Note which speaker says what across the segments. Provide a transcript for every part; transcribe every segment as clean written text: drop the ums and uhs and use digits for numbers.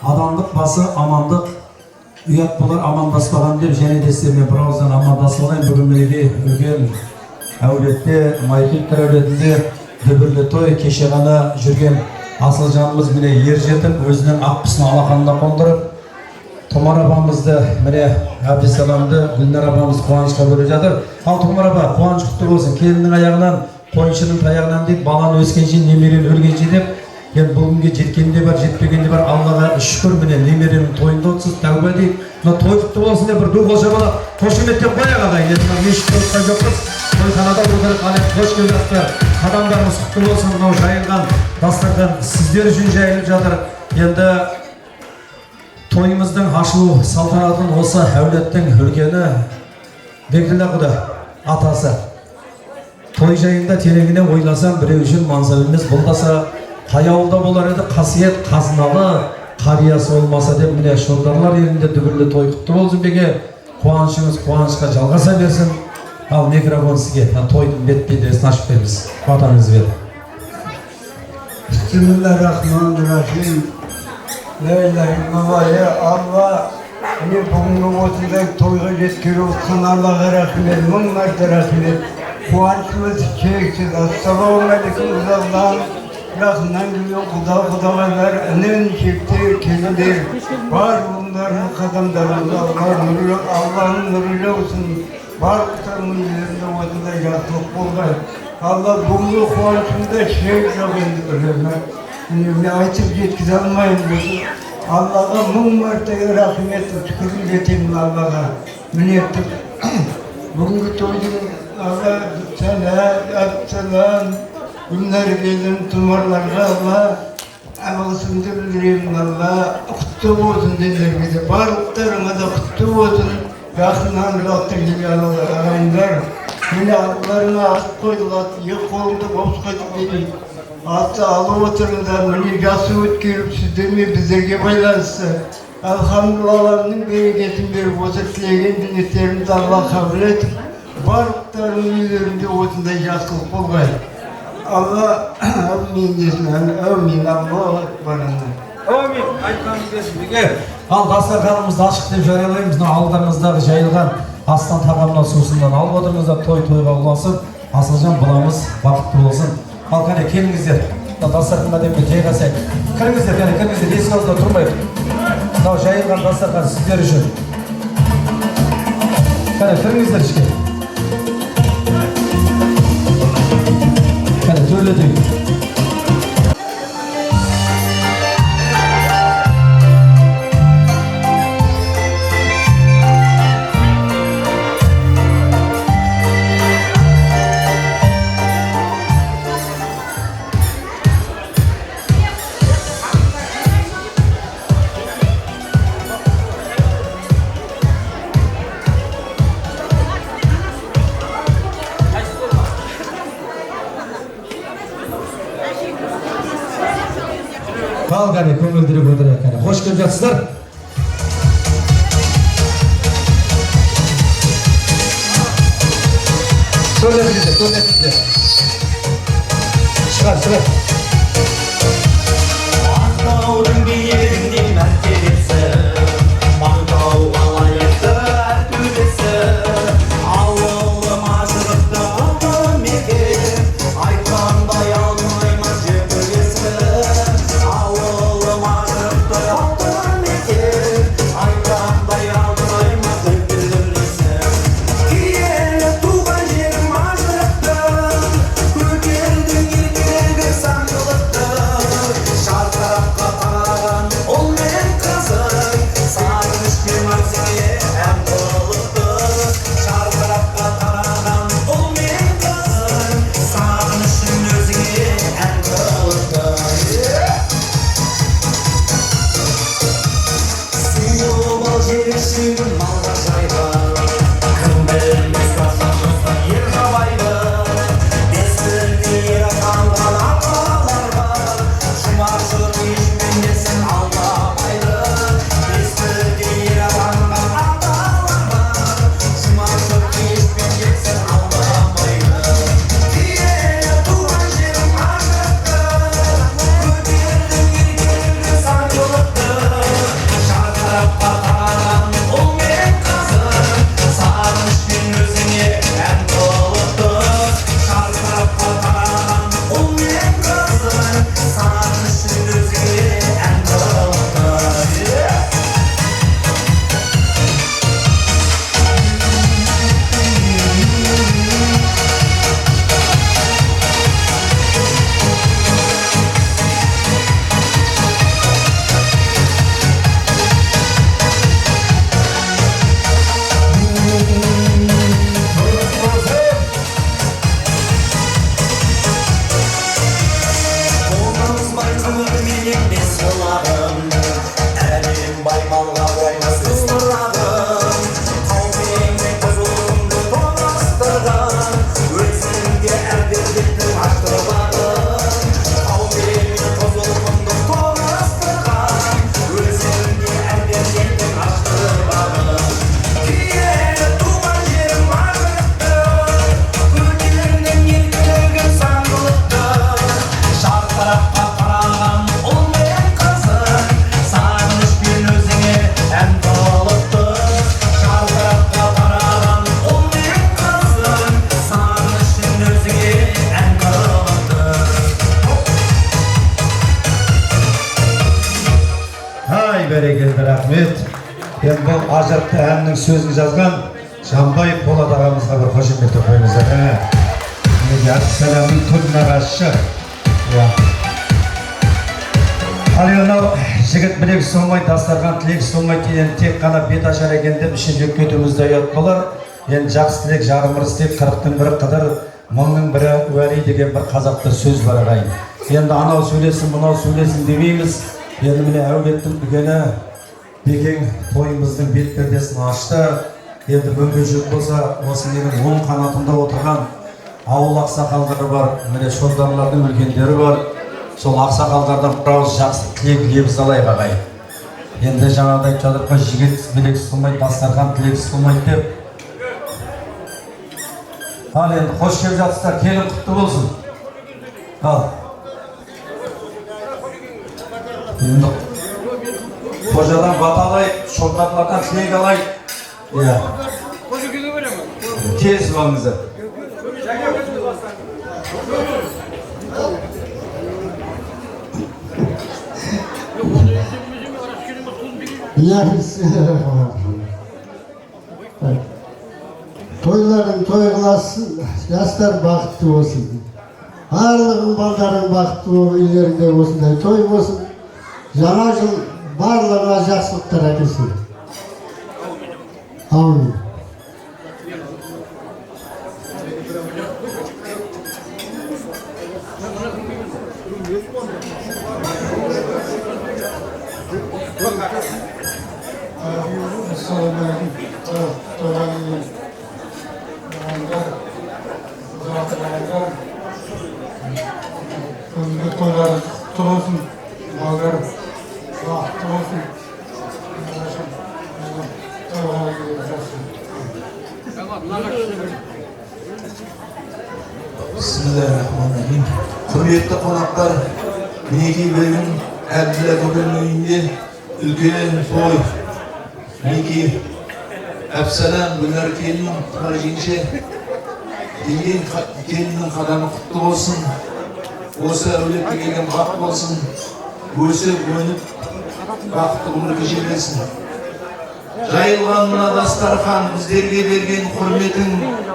Speaker 1: Adamlık bası amanlık uyat bular amandaspаған деп және де сіздермен бір ауыздан амандасып алайын. Бүгін мінеки үлкен әулетте, Майхиттер әулетінде дүбірлі той кеше ғана жүрген асыл жанымыз міне ер жетіп өзінің ақбысын алақанына қондырып, Тұмар апамызды міне Әбдісаламды Гүлнар апамыз қуанышқа бөліп жатыр. Ал Тұмар апа, қуаныш құтты болсын. Келіннің аяғынан, қойшының таяғынан дейді, баланы өскенше, немерені өлгенше деп. Енді бүгінге жеткенде бар, жетпегенде бар, Аллаға шүкір, міне немеренің тойында отырсыз, тәубе дейік. Мына той құтты болсын деп бір ду қошабала қошеметтеп қояқ ағайын. Енді мына мешіт қойыққа жоқпыз. Тойханада отырып қалайық, қош келдіңіздер. Қадамдарыңыз құтты болсын. Мынау жайылған дастархан сіздер үшін жайылып жатыр. Енді тойымыздың ашылу салтанатын осы әулеттің үлкені Бекділдә құда атасы. Той жайында тереңіне ойласам, біреу үшін мансап емес, болмаса қай ауылда болар еді, қасиет қазыналы қариясы болмаса деп, міне Шордарлар елінде дүбірлі той құтты болсын беке. Қуанышыңыз қуанышқа жалғаса берсін. Ал микрофон сізге, тойдың бет-бедерін ашып беріңіз. Батаңыз бер.
Speaker 2: Bismillahirrahmanirrahim. La ilahe illallah. Allah meni бүгінгі осындай тойға жеткізіп отқан Аллаға рахмет, мың мәрте рахмет. Қуанышымыз шексіз. Ассалаумағалейкум Allah'ın жақыннан келген құдаға бәр інін шекте келіндер бар олардың қадамдарында Алланың нұры жаусын. Барлықтарының үйлерінде осындай жақсылық болғай. Алла бүгінгі қуанышымда шек жоқ енді білемін. Мен айтып жеткізе алмайын. Аллаға мың мәртеге рахмет, шүкірін етемін Аллаға. Міне бүгінгі тойдың Алла сәлем, Гүлнар келін тұмарларға Алла алғысымды білдіремін. Алла құтты болсын дендерге де, барлықтарыңа да құтты болсын. Жақыннан жақтыр келген ағайындар. Мені аттарына асып қойдылады, екі қолымды босқа дейді. Атты алып отырыңдар, міне жасы өткеріп сіздермен біздерге байланысты. Алхамдулиллахның берекетін беріп, осы тілеген ниеттерімді Алла қабыл етіп, барлықтарының үйлерінде осындай жақсылық болғай. Алла әумин десін, әумин, Аллах акбар.
Speaker 1: Әумин, айтқаныңыз келсін беке. Ал дастарханымызды ашық деп жариялаймыз. Алдарыңыздағы жайылған астан тағамнан сусыннан алып отырыңыздар, той-тойға ұласып, Асылжан баламыз бақытты болсын. Ал қане келіңіздер, дастарханға деп жайғасайық. Кіріңіздер, кіріңіздер, есік алдында тұрмайық. Мынау жайылған дастархан сіздер үшін. Кіріңіздер ішке. Söylediğim. Al qani, ko'ngildirib o'tirayotgan. Xo'sh kelib жатсыздар. So'zlayingizlar. Chiqar.
Speaker 3: Ақтаудың биігінде мәртебесі, Маңғау алайықты төбесі, ауылым ажырықты алтын мекен, айтқандай алмаймыз жебіресі. Ауылым ажырықты алтын мекен, айтқандай алмаймыз жебіресі. Киелі туған жерім ажырықты, көтердің еркегі саңғылықты. Шартарапқа қараған ол мен қызық, сағынышпен өзіңе әм қылықты. Шартарапқа қараған ол мен қызық, сағынышпен өзіңе әм қылықты. Сұлу бол жершін малға жайған, кім білмес қашан ер жабайды. Бесілді ер атанған ағалар бар, жұмашыр ешмендесін алдамайды. Бесілді ер атанған ағалар бар, жұмашыр ешмендесін алдамайды. Киелі туған жерім ажырықты, көтердің еркегі саңғылықты.
Speaker 1: бәрекелді, рахмет. Енді бұл ажатты әннің сөзін жазған Жамбай Полат ағамызға бір қошемет қойыңыздар. Сәлемнің түн нағашы. Ал енді жігіт білек солмай, дастархан тілек солмай кейін тек қана бет ашар екен деп ішін кетуімізді ұят болар. Енді жақсы тілек жарымырыз деп 40-тың бірі қыдыр, 1000-ның бірі уәли деген бір қазақта сөз бар ағайын. Енді анау сөйлесін, мұнау сөйлесін демейміз. Енді міне әулеттің үлкені Бекең тойымыздың бет пердесін ашты. Енді мүмкіншілік болса, осы менің оң қанатымда отырған ауыл ақсақалдары бар, міне шондарлардың үлкендері бар. Сол ақсақалдардан бір ауыз жақсы тілек лебіз алайық ағайын. Енді жаңағыдай айтып жатыр ғой, жігіт білексіз қылмайды, дастархан тілексіз қылмайды деп. Ал енді қош келіп жатсыздар, келін құтты болсын. Ал. Енді қожадан бата алайық, шондарлардан тілек алайық. Иә. Келісіп алыңыздар.
Speaker 4: Toyların toy kılasın, yaşlar bақытты olsun. Барлығың балдарың бақытты үйлерінде осындай той болсын. Жаңа жыл барлығына жақсылықтар әкелсін. Амин. Toylar kutlu olsun, ballarım baqытты olsun.
Speaker 5: Bismillahirrahmanirrahim. Hürriyetli konaklar, Meki Bey'in Erdiler Bugün'ün uyinde ülkenin toy. Meki Efselen Güner Kelinin haricinde Dilgen Kelinin kadını kutlu olsun. Olsa öyle gelin bak olsun. Göğsü gönüp baqытты umur geçiresin. Жайылған мына дастархан біздерге берген құрметің,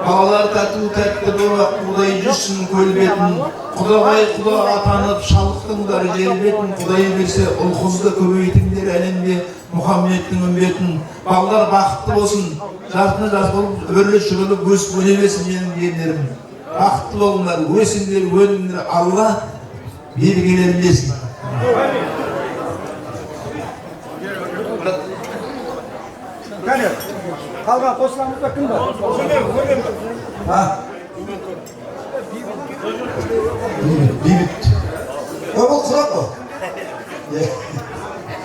Speaker 5: балалар тәтті дорақ құдай жүрсін көлбетін, құдағай құда атанып шалықтыңдар желбетін, құдай берсе ұл-қызды көбейтіңдер әлемде Мұхаммедтің үмбетін. Балалар бақытты болсын, жартыны жас болып, өрлі шығылып өсіп өнемесін менің дегендерім. Бақытты болыңдар, өсіңдер, өніңдер, Алла бергелерін десін.
Speaker 1: Кәне, қалған қосыламызда кім бар? Бейбіт. Бұл құрақ қой.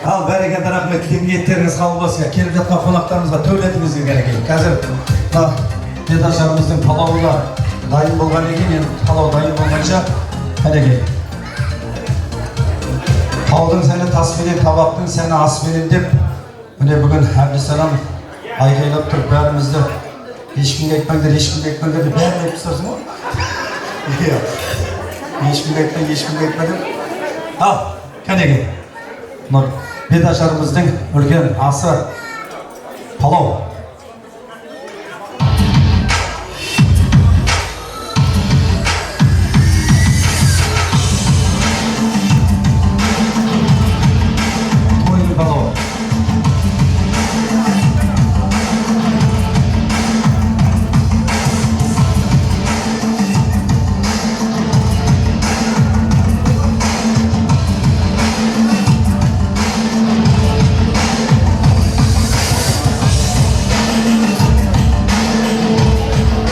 Speaker 1: Ал, бәрекелді рахмет, ниеттеріңіз қабыл болсын. Келіп жатқан қонақтарымызға төрлетіңізге керек. Қазір беташарымыздың палауы да дайын болған екен, енді палау дайын болғанша кәнеге. Таудың сәні таспенен, табақтың сәні аспенен деп, міне бүгін Әбдісалам айқайлап тұрып бәрімізді ешкімге айтпаңдар деп бәрін айтып тастарсың ғой? Ешкімге айтпаңдар. Ал, кәнеге. Беташарымыздың үлкен асы палау. Тойдың палауы.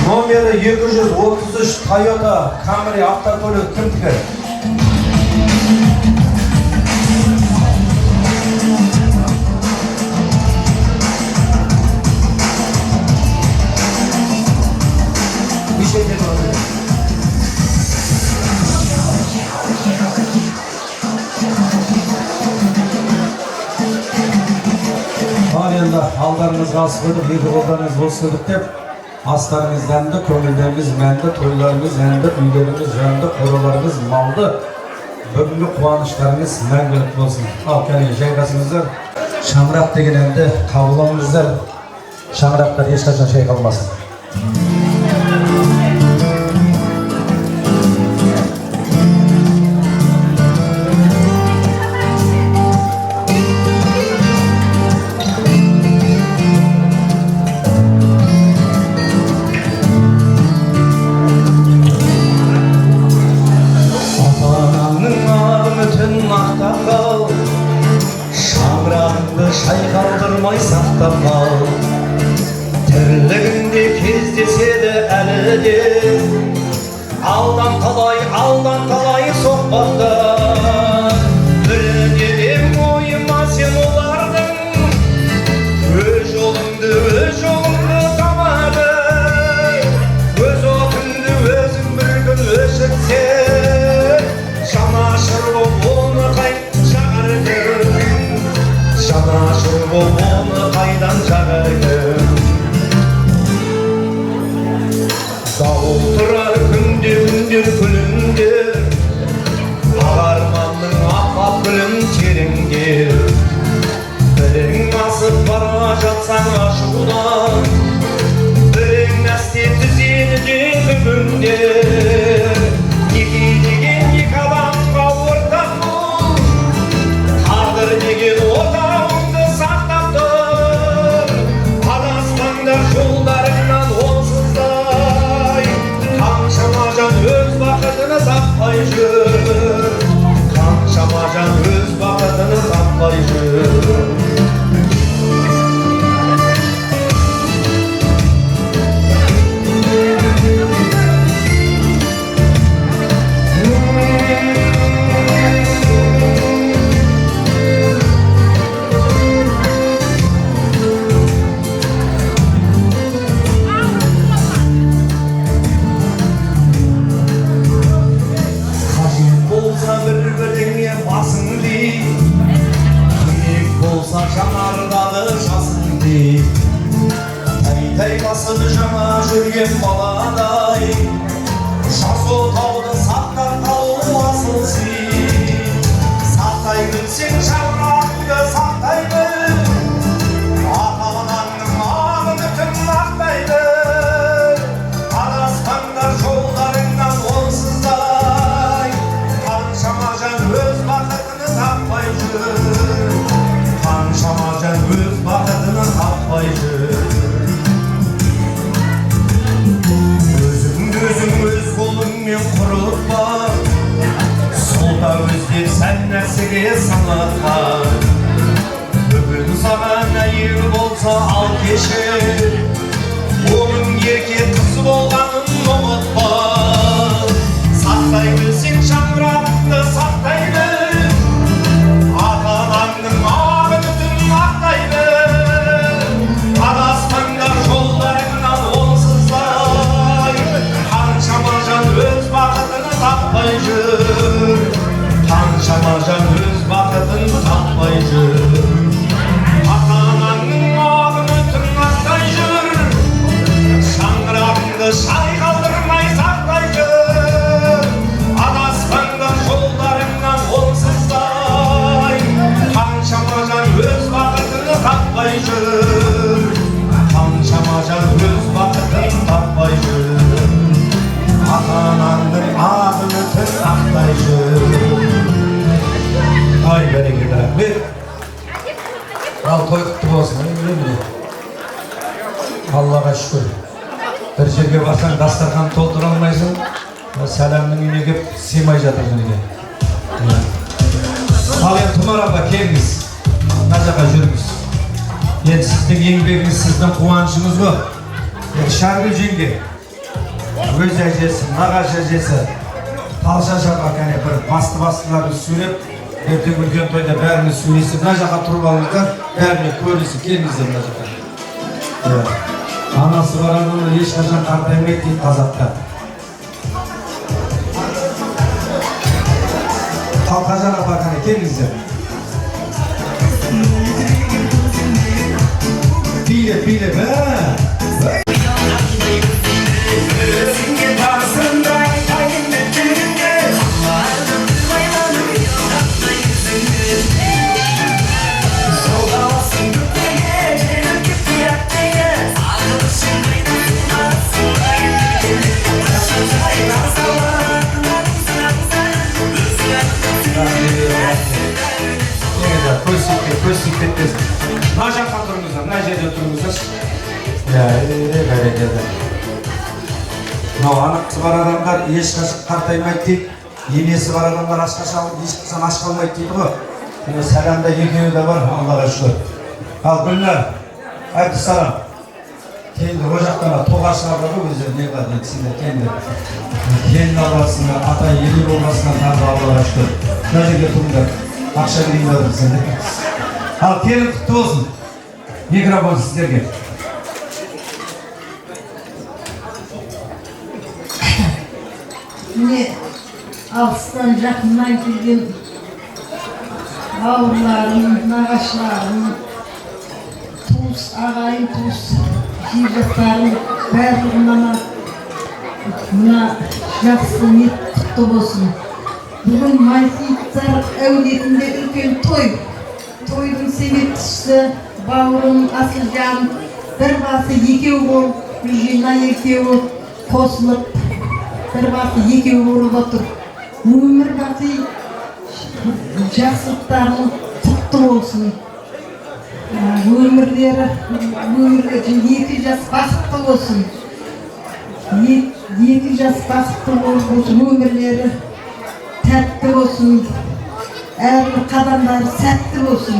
Speaker 1: Номері 233 Toyota Camry автокөлік кімдікі? Ал енді алдарыңызға асып өтіп, екі қолдарыңыз бос өтіп деп, астарыңыз дәмді, көңілдеріңіз мәнді, тойларыңыз әнді, үйлеріңіз жанды, қораларыңыз малды, бүгінгі қуаныштарыңыз мәңгілік болсын. Ал, кәне, жайғасыңыздар. Şangırak degen endi kabul alыңыздар. Şangıraklar ешқашан шайқалмасын.
Speaker 3: Şayqaldırmay saqtab qal. Tiriliginde kezdesedi әлі де. Aldan talay sohbatlar. Birine de moyma sen olardın. Öz yolundu tamadın. Öz otundu özün bir gün öşükse. Şanaşır onu qayt çağırdın. Şanaşır onu qaydan çağırdın. Dağıl turar gündür külündür. Ağarmanның ap gülün teringdir. Biring asıp bara жатсаң aşudan. Biring әсте түзеді бүгінде. Неке деген екі адамға ортақ бұл. Тағдыр деген отауыңды сақтап тұр. Адасқандар жолдарыңнан олсыздай. Қаншама жан өз бақытыны таппай жүр. Қаншама жан өз бақытыны таппай жүр. Bir-birine basın dey. Kүйек болса жанардағы жасын dey. Тай басып жаңа жүрген баладай. Жас отауды сақтап қалу асыл сый. Сақтай білсең шаңырағыңды сақтай біл. Ата-анаңның ақ үмітін ақтай біл. Адасқандар жолдарыңнан онсыздай. Қаншама жан өз бақытыны таппай жүр. Қаншама жан өз бақытыны таппай жүр. Өзің өз қолыңмен құрытпа. Солта өздеп сән нәрсеге санатпа. Бүгін саған әйел болса ал кешір. Оның ерке қыз болғанын ұмытпа. Сақтай білсең шаңырағыңды сақтай біл. Ата-анаңның ақ үмітін ақтай біл. Адасқандар жолдарыңнан онсыздай. Қаншама жан өз бақытын таппай жүр. Қаншама жан өз бақытын таппай жүр. Ата-анаңның ақ үмітін ақтай жүр. Шаңырағыңды шайқалдырмай сақтай жүр. Адасқандар жолдарыңнан онсыздай. Қаншама жан өз бақытын таппай жүр. Қаншама жан өз бақытын таппай жүр. Ата-анаңның ақ үмітін ақтай жүр.
Speaker 1: Ай бәрекелді рахмет. Ал той құтты болсын. Аллаға шүкір. Bir жерге барсаң дастархан толтыра алмайсың. Сәлемнің үйіне кеп сыймай жатыр мінеке. Ал енді Тұмар апа келіңіз. Мына жаққа жүріңіз. Енді сіздің еңбегіңіз, сіздің қуанышыңыз ғой. Шаргүл жеңге. Өз әжесі, нағаш әжесі. Талша жаққа кәне бір басты-бастыларды сөйлеп, ертең үлкен тойда бәріне сөйлесіп, мына жаққа тұрып алыңыздар, бәріне көрісіп келіңіздер мына жаққа. Анасы бар адамды ешқашан қартаймайды дейді қазақта. Қалқажан апа кәне келіңіздер. Билеп,
Speaker 3: Солдат
Speaker 1: көз тиіп кетпесін. Мына жаққа тұрыңыздар, мына жерде тұрыңыздар. Бәрекелді. Мынау анасы бар адамдар ешқашан қартаймайды дейді. Енесі бар адамдар ешқашан аш қалмайды дейді ғой. Сәлемде екеуі де бар, Аллаға шүкір. Ал Гүлнар, айтты саған. Келді о жақтан тоға шығарды ғой өздері не қылады енді сендер келіңдер. Келін аласыңдар, ата ені болмасынан тағы Аллаға шүкір. Мына жерге тұрыңдар, ақша берейін жатыр сендер. Ал келін құтты болсын. Микрофон сіздерге.
Speaker 6: Міне алыстан жақыннан келген бауырларым, нағашыларым, туыс, ағайын, туыс, жиыржақтарым барлығына мына жақсы ниет құтты болсын. Бүгін Майқиевтар әулетінде үлкен той. Тойдың себепшісі бауырым, Асылжан, бір басы екеу болып, Гүлжина екеуі қосылып, бір басы екеу болып отыр. Өмір бақи жақсылықтарының құтты болсын. Өмірлері екі жас бақытты болсын. Екі жас бақытты болсын, өмірлері тәтті болсын. Әрбір қадамдары сәтті болсын.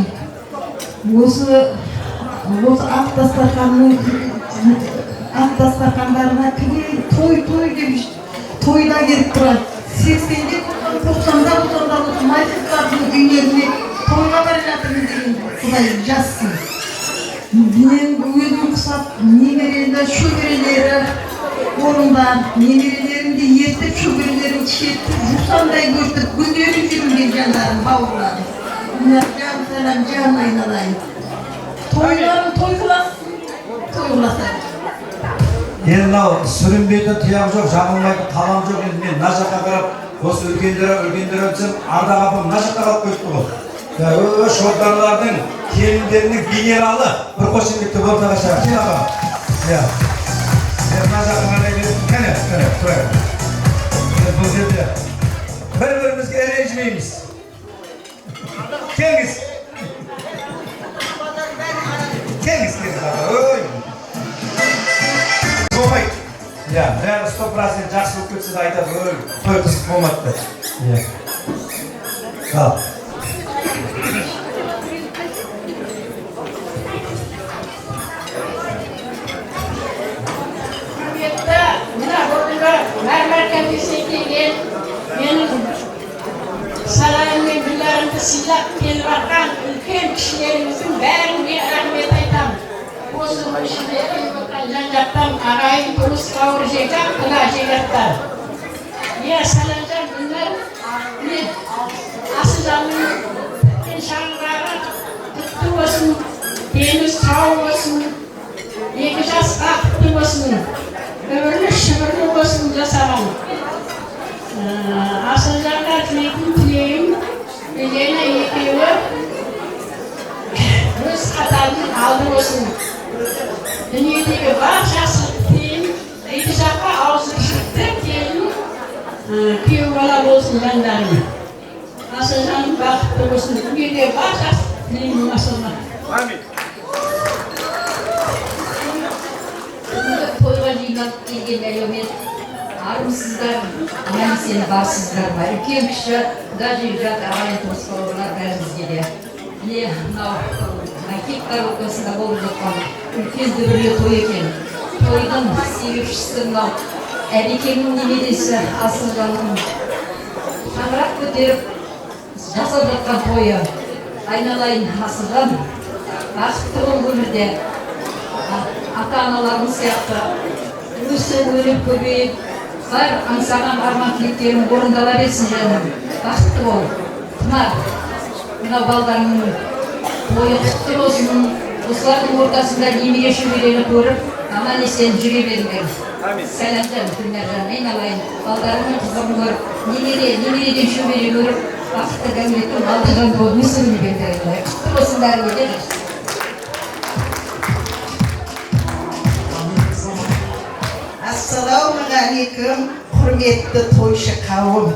Speaker 6: Осы ақ дастархандарына той деп тойда келіп тұрады. 80-де 90-да болсын Майқиевтардың үйлеріне тойға бара жатырмын деген Құдай жазсын. Мен өзім құсап, немерелі шөберелері орындар, немерелерімді ертіп шөберелерін шеттіп, жусандай көтіп, гүлдерін жүрген жандарым, бауырларым. Мына жан сәлем, жан айналайын. Тойларым той қыласын, той қыласайын.
Speaker 1: Енді мынау сүрінбейді, тұяқ жоқ, жағылмайды, қалам жоқ. Енді мен мына жаққа қарап, осы үлкендері өтсем, Ардақ апам мына жаққа қалып кетті ғой. Шолдарлардың келіндерінің генералы бір қошембекті ортаға шығар. Сен апа. Мына жаққа қарай беріп, кәне, тұрайық. Бұл жерде бір-бірімізге ренжімейміз. Келіңіз. Келіңіз апа. Болмайды. Бәрі 100% жақсы болып кетсе де айтады, той қызық болмады. Ал.
Speaker 7: Құрметті, мына бүгінгі мәрмәр кәмпесіне келген менің сарайым мен гүлдерімді сыйлап келіп жатқан үлкен кішілеріміздің бәріне рахмет айтамын. Осы ішінде келіп отырған жан-жақтан ағайын, туыс, бауыр, жекжат, мына жегаттар. Сәлемжан Гүлнар, мен Асылжанның біткен шаңырағы құтты болсын, дені сау болсын, екі жас бақытты болсын, өмірлі шүбірлі болсын жасаған. Асылжанға тілейтін Елена екеуі өз қатарының алды болсын. Дүниедегі бар жақсылық кейін, екі жаққа ауызбіршілікті кейін күйеу бала болсын жандарым. Асылжан бақытты болсын. Дүниеде бар жақсылық тілеймін Асылжан.
Speaker 3: Амин.
Speaker 8: Тойға жиналып келген әлеумет армысыздар, аман-есен барсыздар ма? Үлкен кіші, даже жат ағайын туыс бауырлар бәрімізге де. Міне мынау Майқиевтар отбасында болып жатқан үлкен дүбірлі той екен. Тойдың себепшісі мынау әбекеңнің немересі Асылжанның шаңырақ көтеріп жасап жатқан тойы. Айналайын Асылжан, бақытты бол өмірде. Ата-аналарымыз сияқты өсіп, өніп, көбейіп, бар аңсаған арман-тілектерің орындала берсін жаным. Бақытты бол. Тұмар, мынау балдарыңның тойы құтты болсын. Осылардың ортасында немере шөберені көріп, аман-есен жүре беріңдер. Сәлемжан, Гүлнаржан, айналайын. Балдарыңның қызығын көріп, немереден шөбере көріп, бақытты кәмелеттің Алдыжан болып өсірілі беріңдер. Құтты болсын бәріңе.
Speaker 6: Ассалаумағалейкум, құрметті тойшы қауым.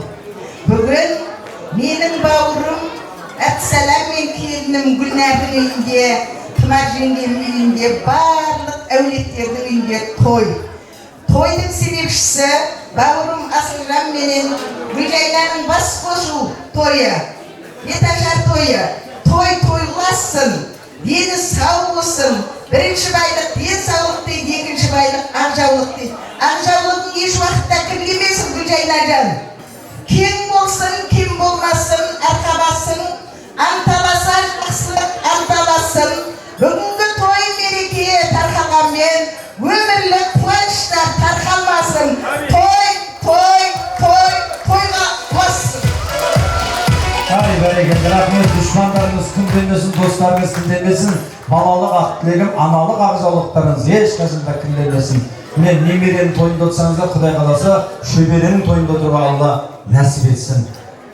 Speaker 6: Бүгін менің бауырым Әпсәләм мен келін келінім Гүлнәрдің үйінде, Тымар жеңгенің үйінде, барлық әулеттердің үйінде той. Тойдың себепшісі бауырым Асылжан менен Гүлжайнаның бас қосу тойы, беташар тойы. Той тойласын, дені сау болсын. Бірінші байлық денсаулық дейді, екінші байлық ақжаулық дейді. Ақжаулығың еш уақытта кірлемесін Гүлжайнажан. Кем болсын, кем болмасын, арқабасын, анталаса жақсылық, анталасын. Бүгінгі той мереке тарқалғанмен өмірлік қуаныштар тарқалмасын. Тойға қоссын.
Speaker 1: Ай, бәрекелді, рахмет. Düşmanlarınız күн демесін, достарыңыз күн демесін. Балалық ақ тілегім, аналық ағзалықтарыңыз ешқашанда кірленмесін. Мен немеренің тойында отырсаңыздар, Құдай қаласа, шөберенің тойында отырып Алла нәсіп етсін.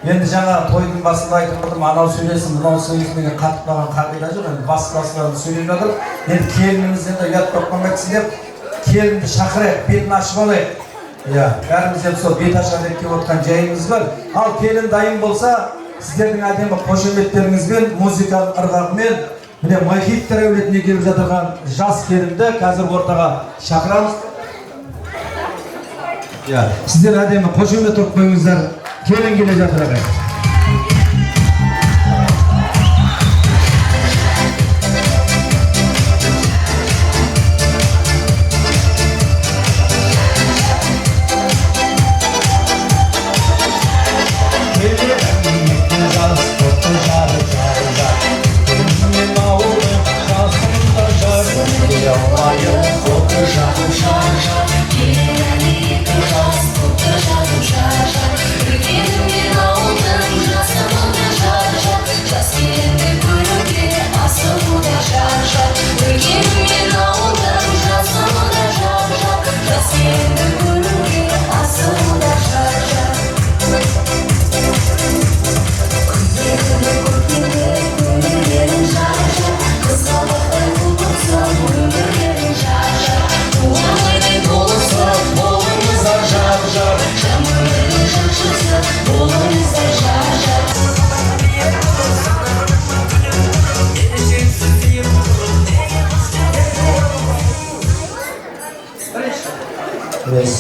Speaker 1: Енді жаңа тойдың басында айтып тұрдым, анау сөйлесін, мынау сөйлесін деген қатып қалған қағида жоқ. Енді басқаларын сөйлеп жатыр. Енді келініміз енді ұят болып қалмайтын деп, келінді шақырайық, бетін ашып алайық. Иә, бәріміз енді сол бет аша деп келіп отқан жайымыз бар. Ал келін дайын болса, сіздердің әдемі қошеметтеріңізбен, музыкалық ырғағымен, міне Майхиттер әулетіне келіп жатырған жас келінді қазір ортаға шақырамыз. Иә, сіздер әдемі қошемет ұрып қойыңыздар. Келін келе жатыр ағай.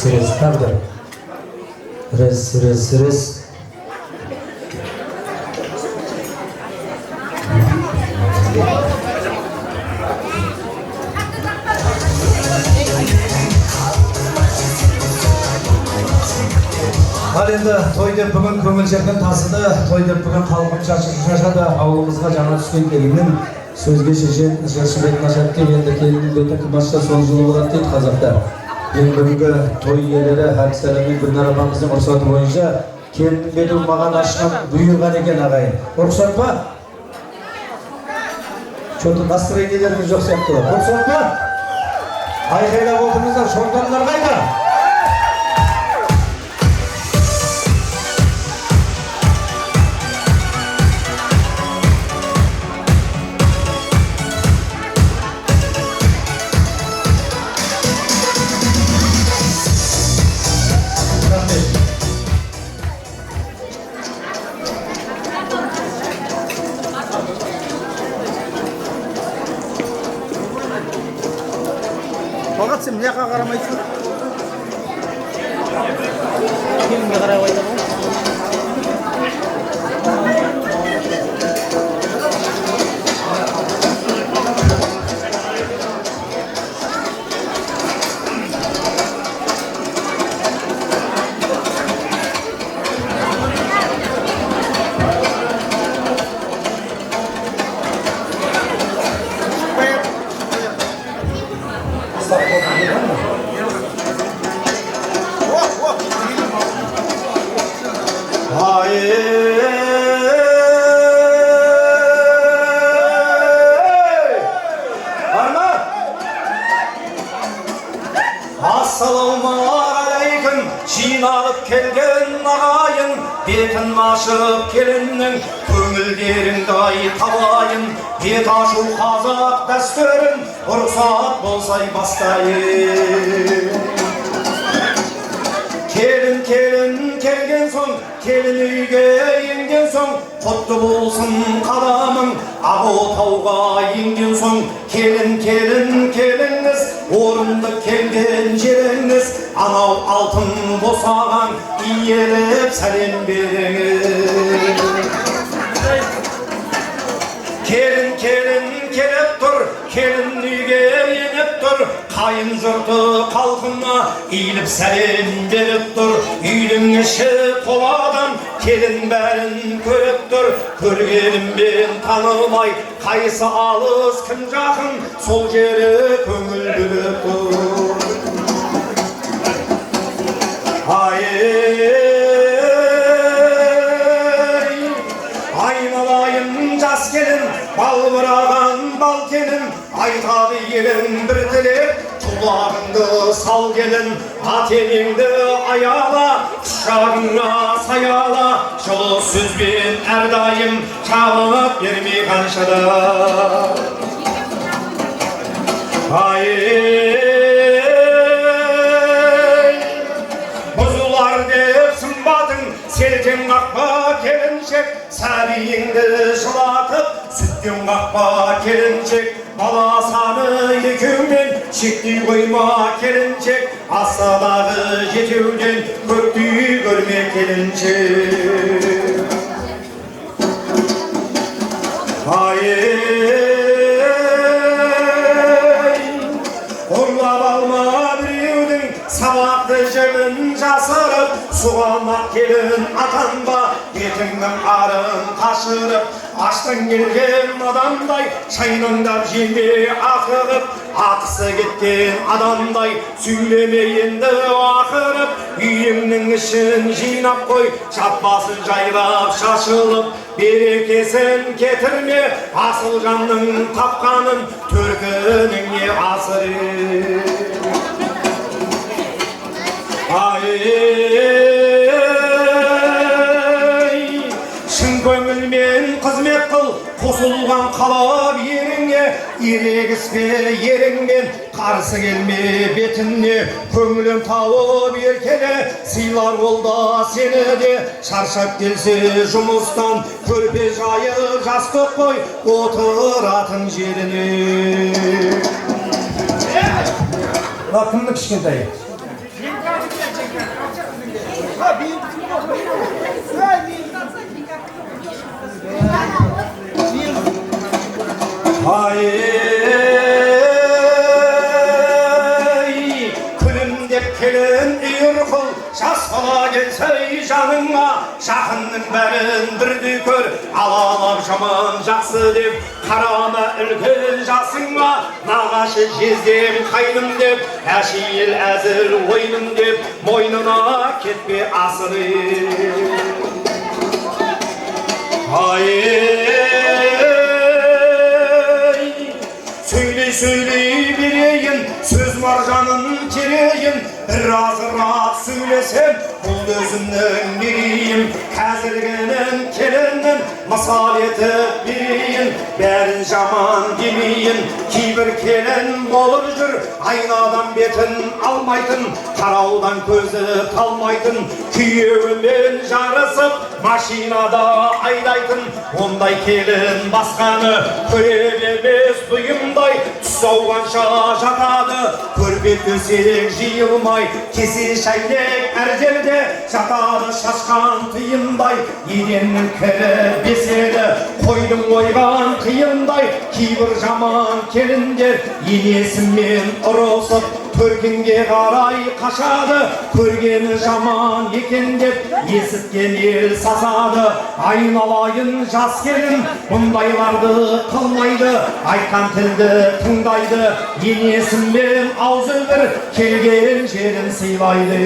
Speaker 1: Рез, правда? Рез. Ал енді той деп бүгін көңіл жерден тасыды, той деп бүгін қалғын шашады, ауылымызға жаңа түскен келіннің сөзге шешен жыршы бетін ашатты, енді келіннің беті қымашта сол жылы болады дейді қазақтар. Ең бүгінгі той иелері Хәксәлі мен Гүлнар апамыздың рұқсаты бойынша келіннің беті маған ашқан бұйырған екен ағайын. Рұқсат па? Что-то настроениелеріңіз жоқ сияқты бар. Рұқсат па? Айқайлап отырыңыздар, шондарлар қайда?
Speaker 9: Бағат сен мына жаққа қарамайсың. Келінге қарай қойды ғой.
Speaker 5: Assalamualaikum, жиналып келген ағайын, бетін ашып келіннің көңілдеріңді табайын. Бет ашу қазақ дәстүрін, рұқсат болсай бастайын. Келін келген соң келін үйге енген соң құтты болсын қадамың. Ақ-отауға енген соң келін келіңіз, орынды келген жеріңіз. Анау алтын босаған иеліп сәлем беріңіз. Келін келіп тұр, келін үйге еніп тұр, қайын жұрты қалқына иіліп сәлем беріп тұр. Үйдің іші қоладан келін бәрін көріп тұр, көргеніммен танымай қайсы алыс кім жақын, сол жері көңіл бөліп тұр. Айналайын жас келін, балбыраған бал келін, айтады елін бір тілек, құлағыңды сал келін. Ата-енеңді аяла, құшағыңа саяла, жылы сөзбен әрдайым жабылып бермей қаншада. Бұзылар деп сымбатың, селтен қақпа келіншек, сәбиіңді жылатып, сүттен қақпа келіншек. Бала саны екеумен шектей қойма келіншек, асадағы жетеуден көктей көрме келіншек. Ұрлап алма біреудің сабақты жібін жасырып, суғалмақ келін атанба, бетіңнің арын қашырып. Аштың келген адамдай, шайнаңдап жеме ақырып, ақысы кеткен адамдай, сөйлеме енді ақырып. Үйіңнің ішін жинап қой, шаппасын жайлап шашылып, берекесін кетірме, асыл жанның тапқанын төркініңе асырып. Шын көңілмен қызмет қыл, қосылған қалап еріңе, ерегіспе еріңмен, қарсы келме бетіне. Көңілін тауып еркеле, сыйлар ол да сені де. Шаршап келсе жұмыстан, көрпе жайып жастық қой, отыратын жеріне.
Speaker 1: Кімді кішкентай?
Speaker 5: Күлімдеп келін үйір қыл, жас бала келсе жаныңа, жақынның бәрін бірді көр, алалап жаман жақсы деп. Қарама үлкен жасыңа, нағашы жездем қайным деп, әшейіл әзіл ойным деп, мойнына кетпе асырып. Сөйлей берейін, сөз маржанын терейін, бір азырақ сөйлесем, бұл өзімнің мерейім. Қазіргінің келіннің мысал етіп берейін, бәрін жаман демейін. Кейбір келін болып жүр, айнадан бетін алмайтын, қараудан көзі талмайтын, күйеуімен жарысып, машинада айдайтын. Ондай келін басқаны көре бермес бұйымдай, түс ауғанша жатады, көрпе төсек жиылмай, кесе шайнек әр жерде жатады шашқан тыйымдай. Еденнің кірі беседі, қойдың ойған қиындай. Кейбір жаман келіндер енесімен ұрысып, төркінге қарай қашады, көргені жаман екен деп, есіткен ел сасады. Айналайын жас келін, бұндайларды қылмайды, айтқан тілді тыңдайды, енесімен аузы бір, келген жерін сыйлайды.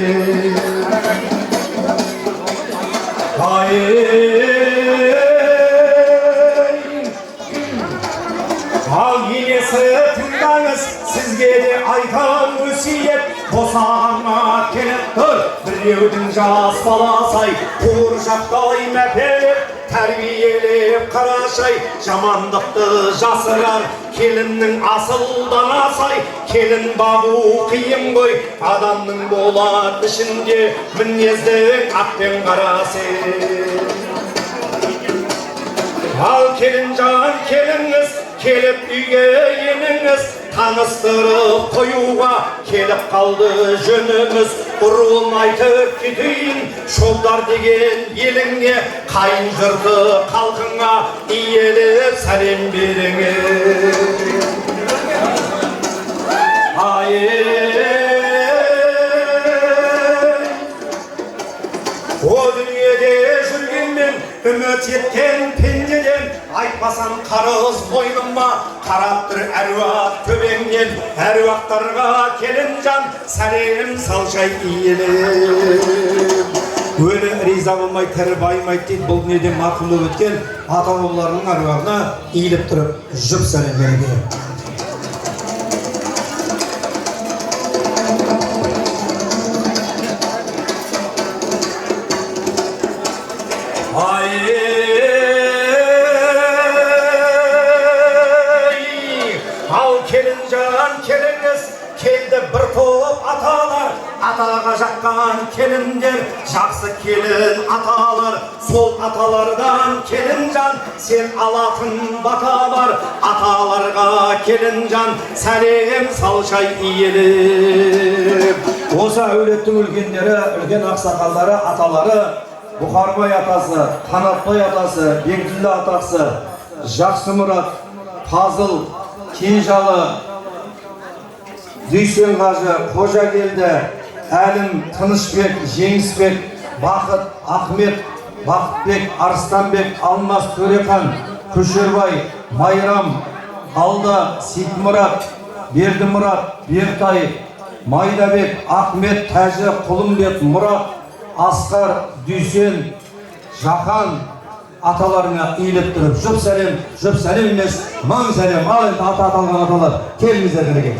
Speaker 5: Ал енесі тыңдаңыз, сізге де айтам өсиет, Bosağına kelip dur, bireudin jas balasay, Kurşakday mepelip, terbiyelip karaşay, Jamandıkты jasırar, kelinnin asıldan asay, Kelin babu kıyım koy, adamның bolar işinde, Minnezdin akpen karasay. Al kelincan keliniz, kelip üye yeniniz, tanıştırıp koyuğa kelip kaldı jönümüz. Urun aytıp gidin, şoldar degen yelinge, kayın jırdı kalkına, iyelip salim beriniz. O dünyede жүргенмен үміт еткен пендеден, айтпасам қарыз мойныма, қарап тұр әруақ төбеңнен, әруақтарға келінжан, сәлем салшай иелем. Өлі риза болмай, тірі байымайды дейді, бұл дүниеден марқұм болып өткен ата-бабаларының әруағына иіліп тұрып, жұп сәлем берген. Bir top atalar, atağa жаққан келіндер, жақсы келін аталар, сол аталардан келінжан, сен алатын баталар, аталарға келінжан, сәлем салшай иелеп. Осы әулеттің үлкендері, үлкен ақсақалдары, аталары, Бұқарбай атасы, Қанатбай атасы, Бектілі атасы, Жақсымұрат, Пазыл, Кенжалы, Дүйсен қажы, Қожагелді, Әлім, Тынышбек, Жеңісбек, Бақыт, Ахмет, Бақытбек, Арыстанбек, Алмас, Төрехан, Көшербай, Майрам, Алда, Сейтмұрат, Бердімұрат, Бертай, Майдабек, Ахмет, Тәжі, Құлымбек, Мұрат, Асқар, Дүйсен, Жақан аталарыңа иіліп тұрып, жұп сәлем емес, мың сәлем. Ал енді ата аталған аталар, келіңіздер бірге.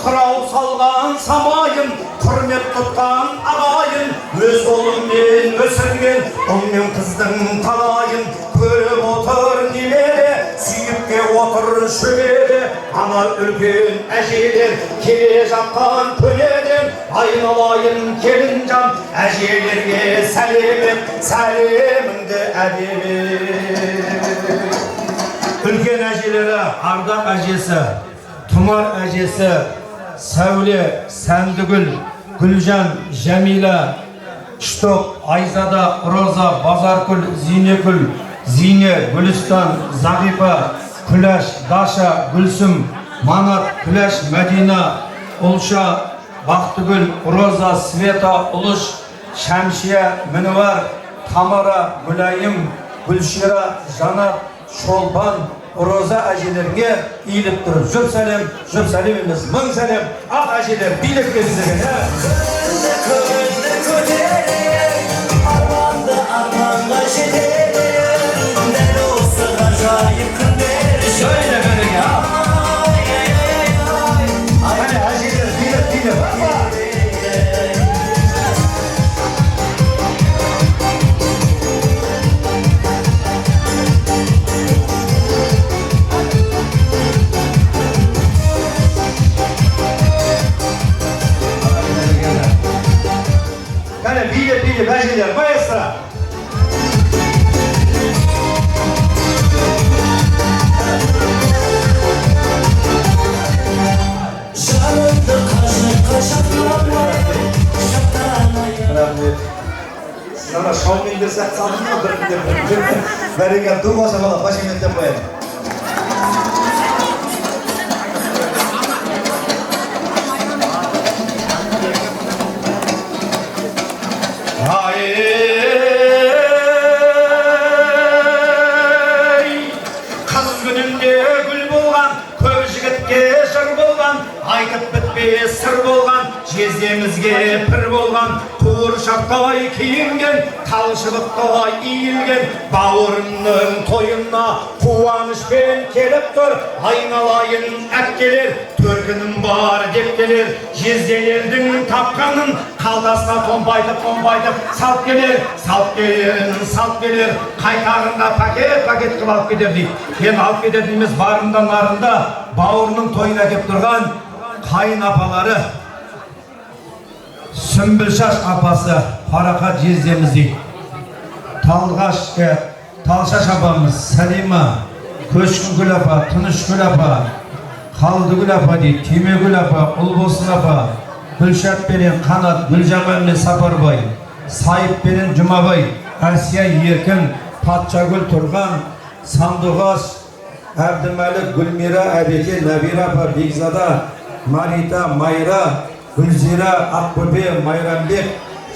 Speaker 5: Қырау салған самайын, құрмет тұтқан ағайын, өз қолыммен өсірген ұл мен қыздың талайын көріп отыр немере, сүйіпке отыр шөбере, ана үлкен әжелер келе жатқан көнеден, айналайын келінжан, әжелерге сәлем, сәлеміңді әдемі. Үлкен әжелері Ардақ әжесі, Тұмар әжесі, Сәуле, Сәндігүл, Гүлжан, Жәмила, Штоп, Айзада, Роза, Базаркүл, Зинекүл, Зине, Гүлістан, Зағипа, Күләш, Даша, Гүлсім, Манат, Күләш, Мәдина, Ұлша, Бақтыгүл, Роза, Света, Ұлыш, Шәмшия, Мінуар, Тамара, Гүлайым, Гүлшира, Жанат, Шолбан, Роза әжелерге иіліп тұрып, жұп сәлем емес, мың сәлем. Ақ әжелер билік беріңіздерге. Күнді көтерер, арманды арманға жетер, дәл осы ғажайып күндер жайлы бірге. Әне әжелер билік, Биле, бәжелер, маэстро! Жанымды қажыққа шақтанай. Рахмет. Сана шаумен берсек салдың ба бірінде. Бәреген ду болса бала, башеметтен қояды. тәрбие сыр болған, жездемізге пір болған, қуыршақтай киінген, талшылықтай иілген, бауырымның тойына қуанышпен келіп тұр, айналайын әпкелер, төркінім бар деп келер, жезделердің тапқанын қалдасына томбайтып салып келер, қайтарында пакет қылып алып кетер дейді. Мен алып кететін емес, барында нарында бауырының тойына кеп тұрған қайын апалары, Сүмбілшаш апасы, Парақат жездеміз дейді. Талшаш апамыз, Салима, Көшкінгүл апа, Тынышкүл апа, Қалдыгүл апа дейді, Темегүл апа, Ұлбосын апа, Гүлшат пенен Қанат, Гүлжамал мен Сапарбай, Сайып пенен Жұмабай, Әсия Еркін, Патшагүл Тұрған, Сандуғаш, Әбдімәлік, Гүлмира, Әбеке, Нәбира апа, Бекзада, Марита, Майра, Гүлзира, Ақбөпе, Майрамбек,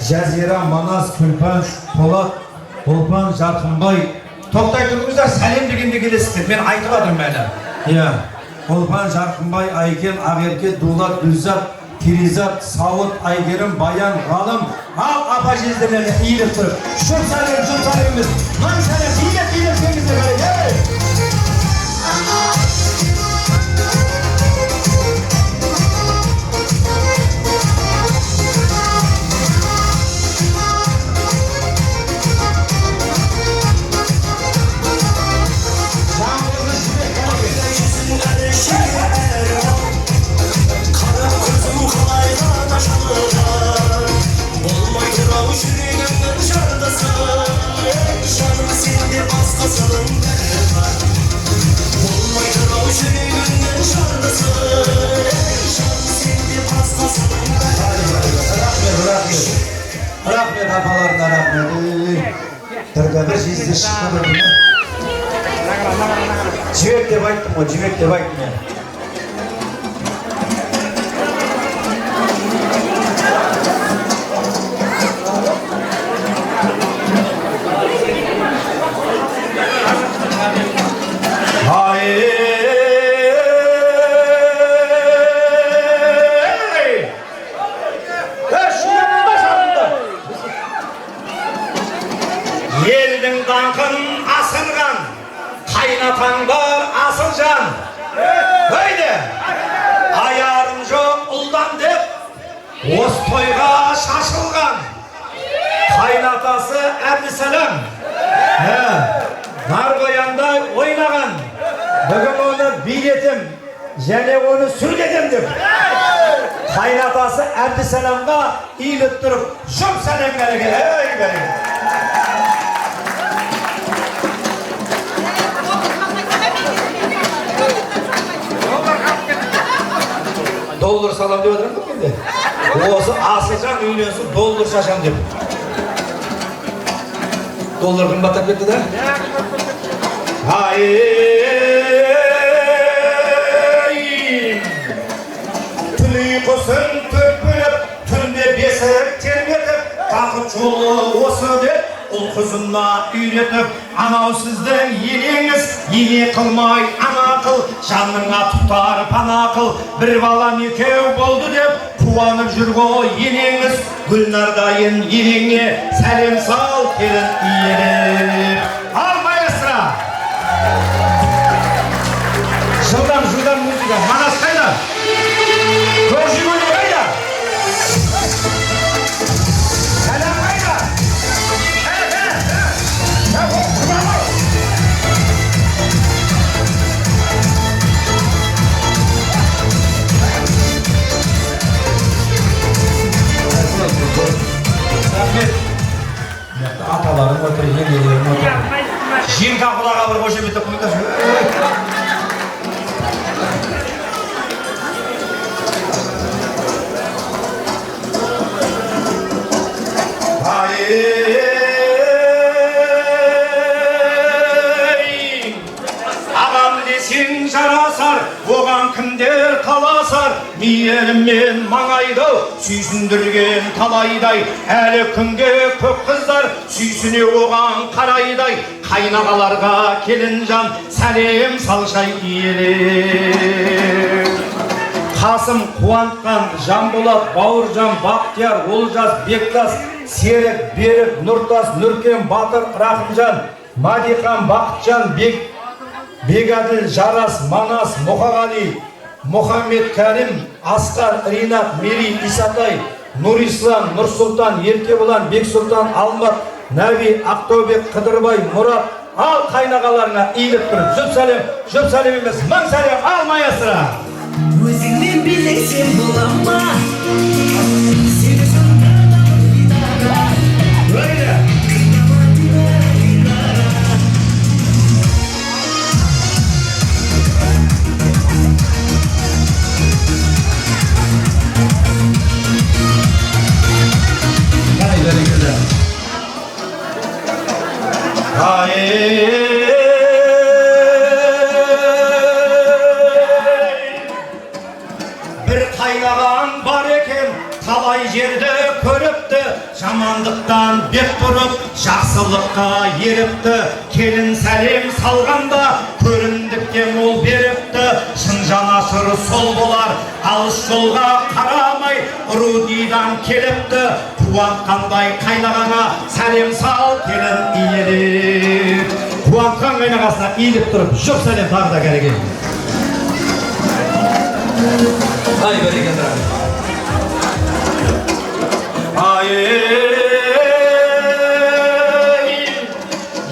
Speaker 5: Жазира, Манас, Күлпан, Полат, Ұлпан, Жарқынбай. Тоқтай тұрыңыздар, сәлем дегенде келесіздер. Мен айтып адым әлі. Ұлпан, Жарқынбай, Айкен, Ақерке, Дулат, Гүлзат, Киризат, Сауыт, Айгерім, Баян, Ғалым, ал апа жездемені иіліп тұрып. Шын сәлеміз. Мың сәлем, иіліп сеңіздер бәрі. Рахмет апаларына рахмет. Тырда бір жезде шыққан өтіне. Жібек деп айттым ғой, жібек деп айттым мен. Елдің даңқын асырған, қайнатаңдар асыл жан. Өйді, аярым жоқ ұлдан деп, осы тойға шашылған. Қайнатасы Әбдісәлем, нарғояндай ойнаған. Бүгін оны билетім, және оны сүргедем деп. Қайнатасы Әбдісәлемға иіліп тұрып, жұп сәлем береке. Доллар салам деп отырам ба кенде? Осы асылжан үйленсін, доллар шашам деп. Доллар қымбаттап кетті да? Түн ұйқысын төпіліп, түнде бесік тербетіп, бақыт жолы осы деп, ұл қызына үйретіп, анау сіздің елеңіз, ене қылмай ана қыл, жаныңа тұтар пана қыл, бір балам екеу болды деп, қуанып жүр ғой енеңіз, Гүлнардайын енеңе сәлем сал келін иелеп. Ал маэстро! Жылдам музыка, Манас қайда? Көржігөне қайда? Сәлем қайда? Atalarım otur, yengelerim otur. Жин қақылаға бір қошеметті қойдасы. Ағам десең жарасар, оған кімдер таласар, мейіріммен маңайды сүйсіндірген талайдай, әлі күнге көп қыздар сүйсіне оған қарайдай, қайнағаларға келін жан сәлем салшай иелеп. Қасым, Қуантқан, Жанболат, Бауыржан, Бақтияр, Олжас, Бектас, Серік, Берік, Нұртас, Нүркен, Батыр, Рахымжан, Мадихан, Бақытжан, Бегаділ, Жарас, Манас, Мұхағали, Мұхаммед Кәрім, Асқар, Ринат, Мери, Исатай, Нұрислам, Нұрсұлтан, Еркебұлан, Бексұлтан, Алмат, Нәби, Ақтаубек, Қыдырбай, Мұрат, ал қайнағаларына иіліп тұрып, жұп сәлем емес, мың сәлем, ал маэстро.
Speaker 10: Өзіңмен билесем бола ма?
Speaker 5: Bir қайнаған бар екен, талай жерді көріпті, жамандықтан бет тұрып, жақсылыққа еріпті. Келін сәлем салғанда, көрімдікке мол беріпті. Шын жанашыр сол болар, алыс жолға қарамай, Рудидан келіпті. Қуантқандай қайнағана сәлем сал, келін иелеп. Қуантқан қайнағасына иіліп тұрып, жұп сәлем тағы да кәреген. Ай, бәрекелді.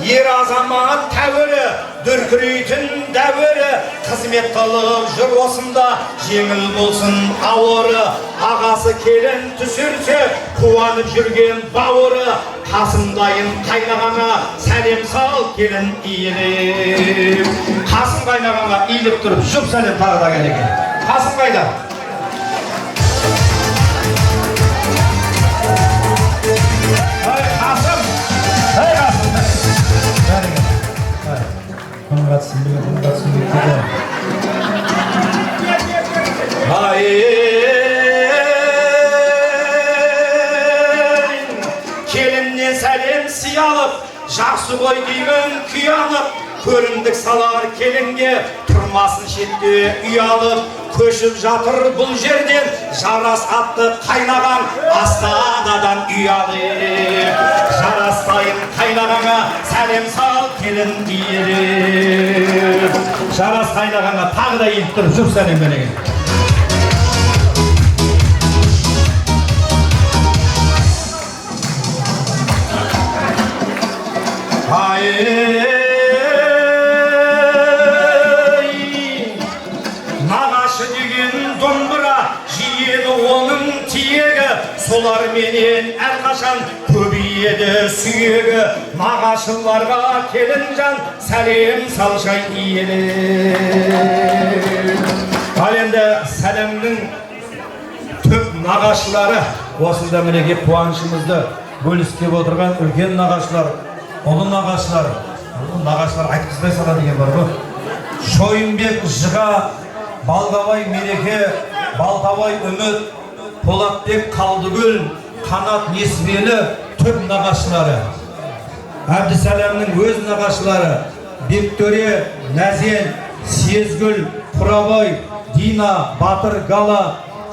Speaker 5: Ер азамат тәуірі, дүркірейтін дәуірі, қызмет қылып жүр осында, жеңіл болсын ауыры. Ағасы келін түсірсе, қуанып жүрген бауыры. Қасымдайын қайнағана сәлем сал, келін иіліп. Қасым қайнағана иіліп тұрып, жұп сәлем тағы да кәлеген. Қасым қайда? Қасым! Қасым! Келіннен сәлем сиялып, жақсы ғой деймін күй алып, көрімдік салар келінге, тұрмасын шетте ұялып. Көшіп жатыр бұл жерден, Жарас атты қайнаған, Астанадан ұялып. Жарастайын қайнағаңа сәлем сал, келін иелеп. Жарас қайнағаңа тағы да иіліп тұрып, жұп сәлем береген. Нағашы деген домбыра, жиеді оның тиегі, солар менен әрқашан көбейеді сүйегі. Нағашыларға келінжан, сәлем салшай иелеп. Ал енді сәлемнің түп нағашылары, осында мінеге қуанышымызды бөліскеп отырған үлкен нағашылар, ұлы нағашылар. Нағашылар айтқызбай сала деген бар ғой. Шойынбек Жыға, Балғабай Мереке, Балтабай Үміт, Полатбек Қалдыгүл, Қанат Несібелі түп нағашылары. Әбдісәлемнің өз нағашылары Бектөре, Нәзен, Сезгүл, Құрабай, Дина, Батыр Гала,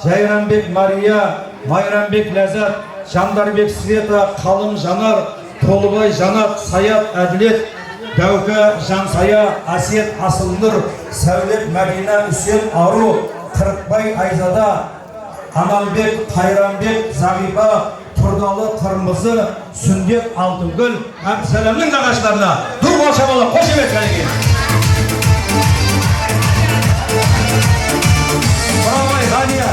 Speaker 5: Жайранбек Мария, Майранбек Ләзат, Жандарбек Света, Қалым Жанар, Толыбай Жанат, Саят Әділет, Дәука Жансая, Асет Асылнұр, Сәулет Мәдина, Үсен Ару, Қырықбай Айзада, Аналбек, Қайранбек, Зағипа, Тұрдалы Қырмызы, Сүндет Алтынгүл, Әбдісәлемнің нағашыларына dur қошамалы қошемет кәлеген. Құрабай Ғания.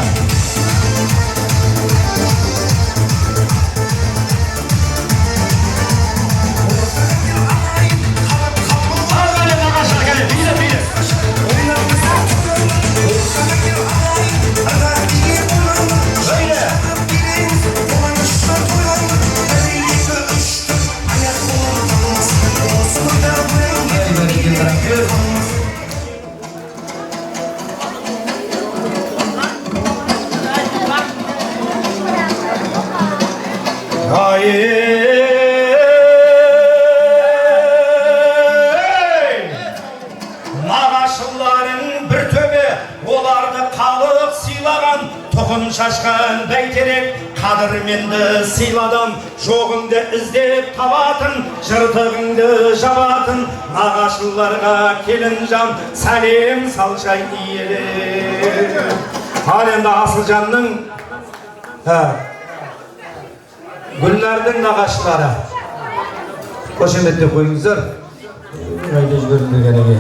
Speaker 5: Нағашыларың бір төбе, оларды халық қадірменді сыйладың, жоғыңды іздеп табатын, жыртығыңды жабатын, нағашыларға келінжан сәлем салшай иеле. Ал енді Асылжанның Гүлнардың нағашылары қошеметтеп қойыңыздар. Қайда жіберілгенге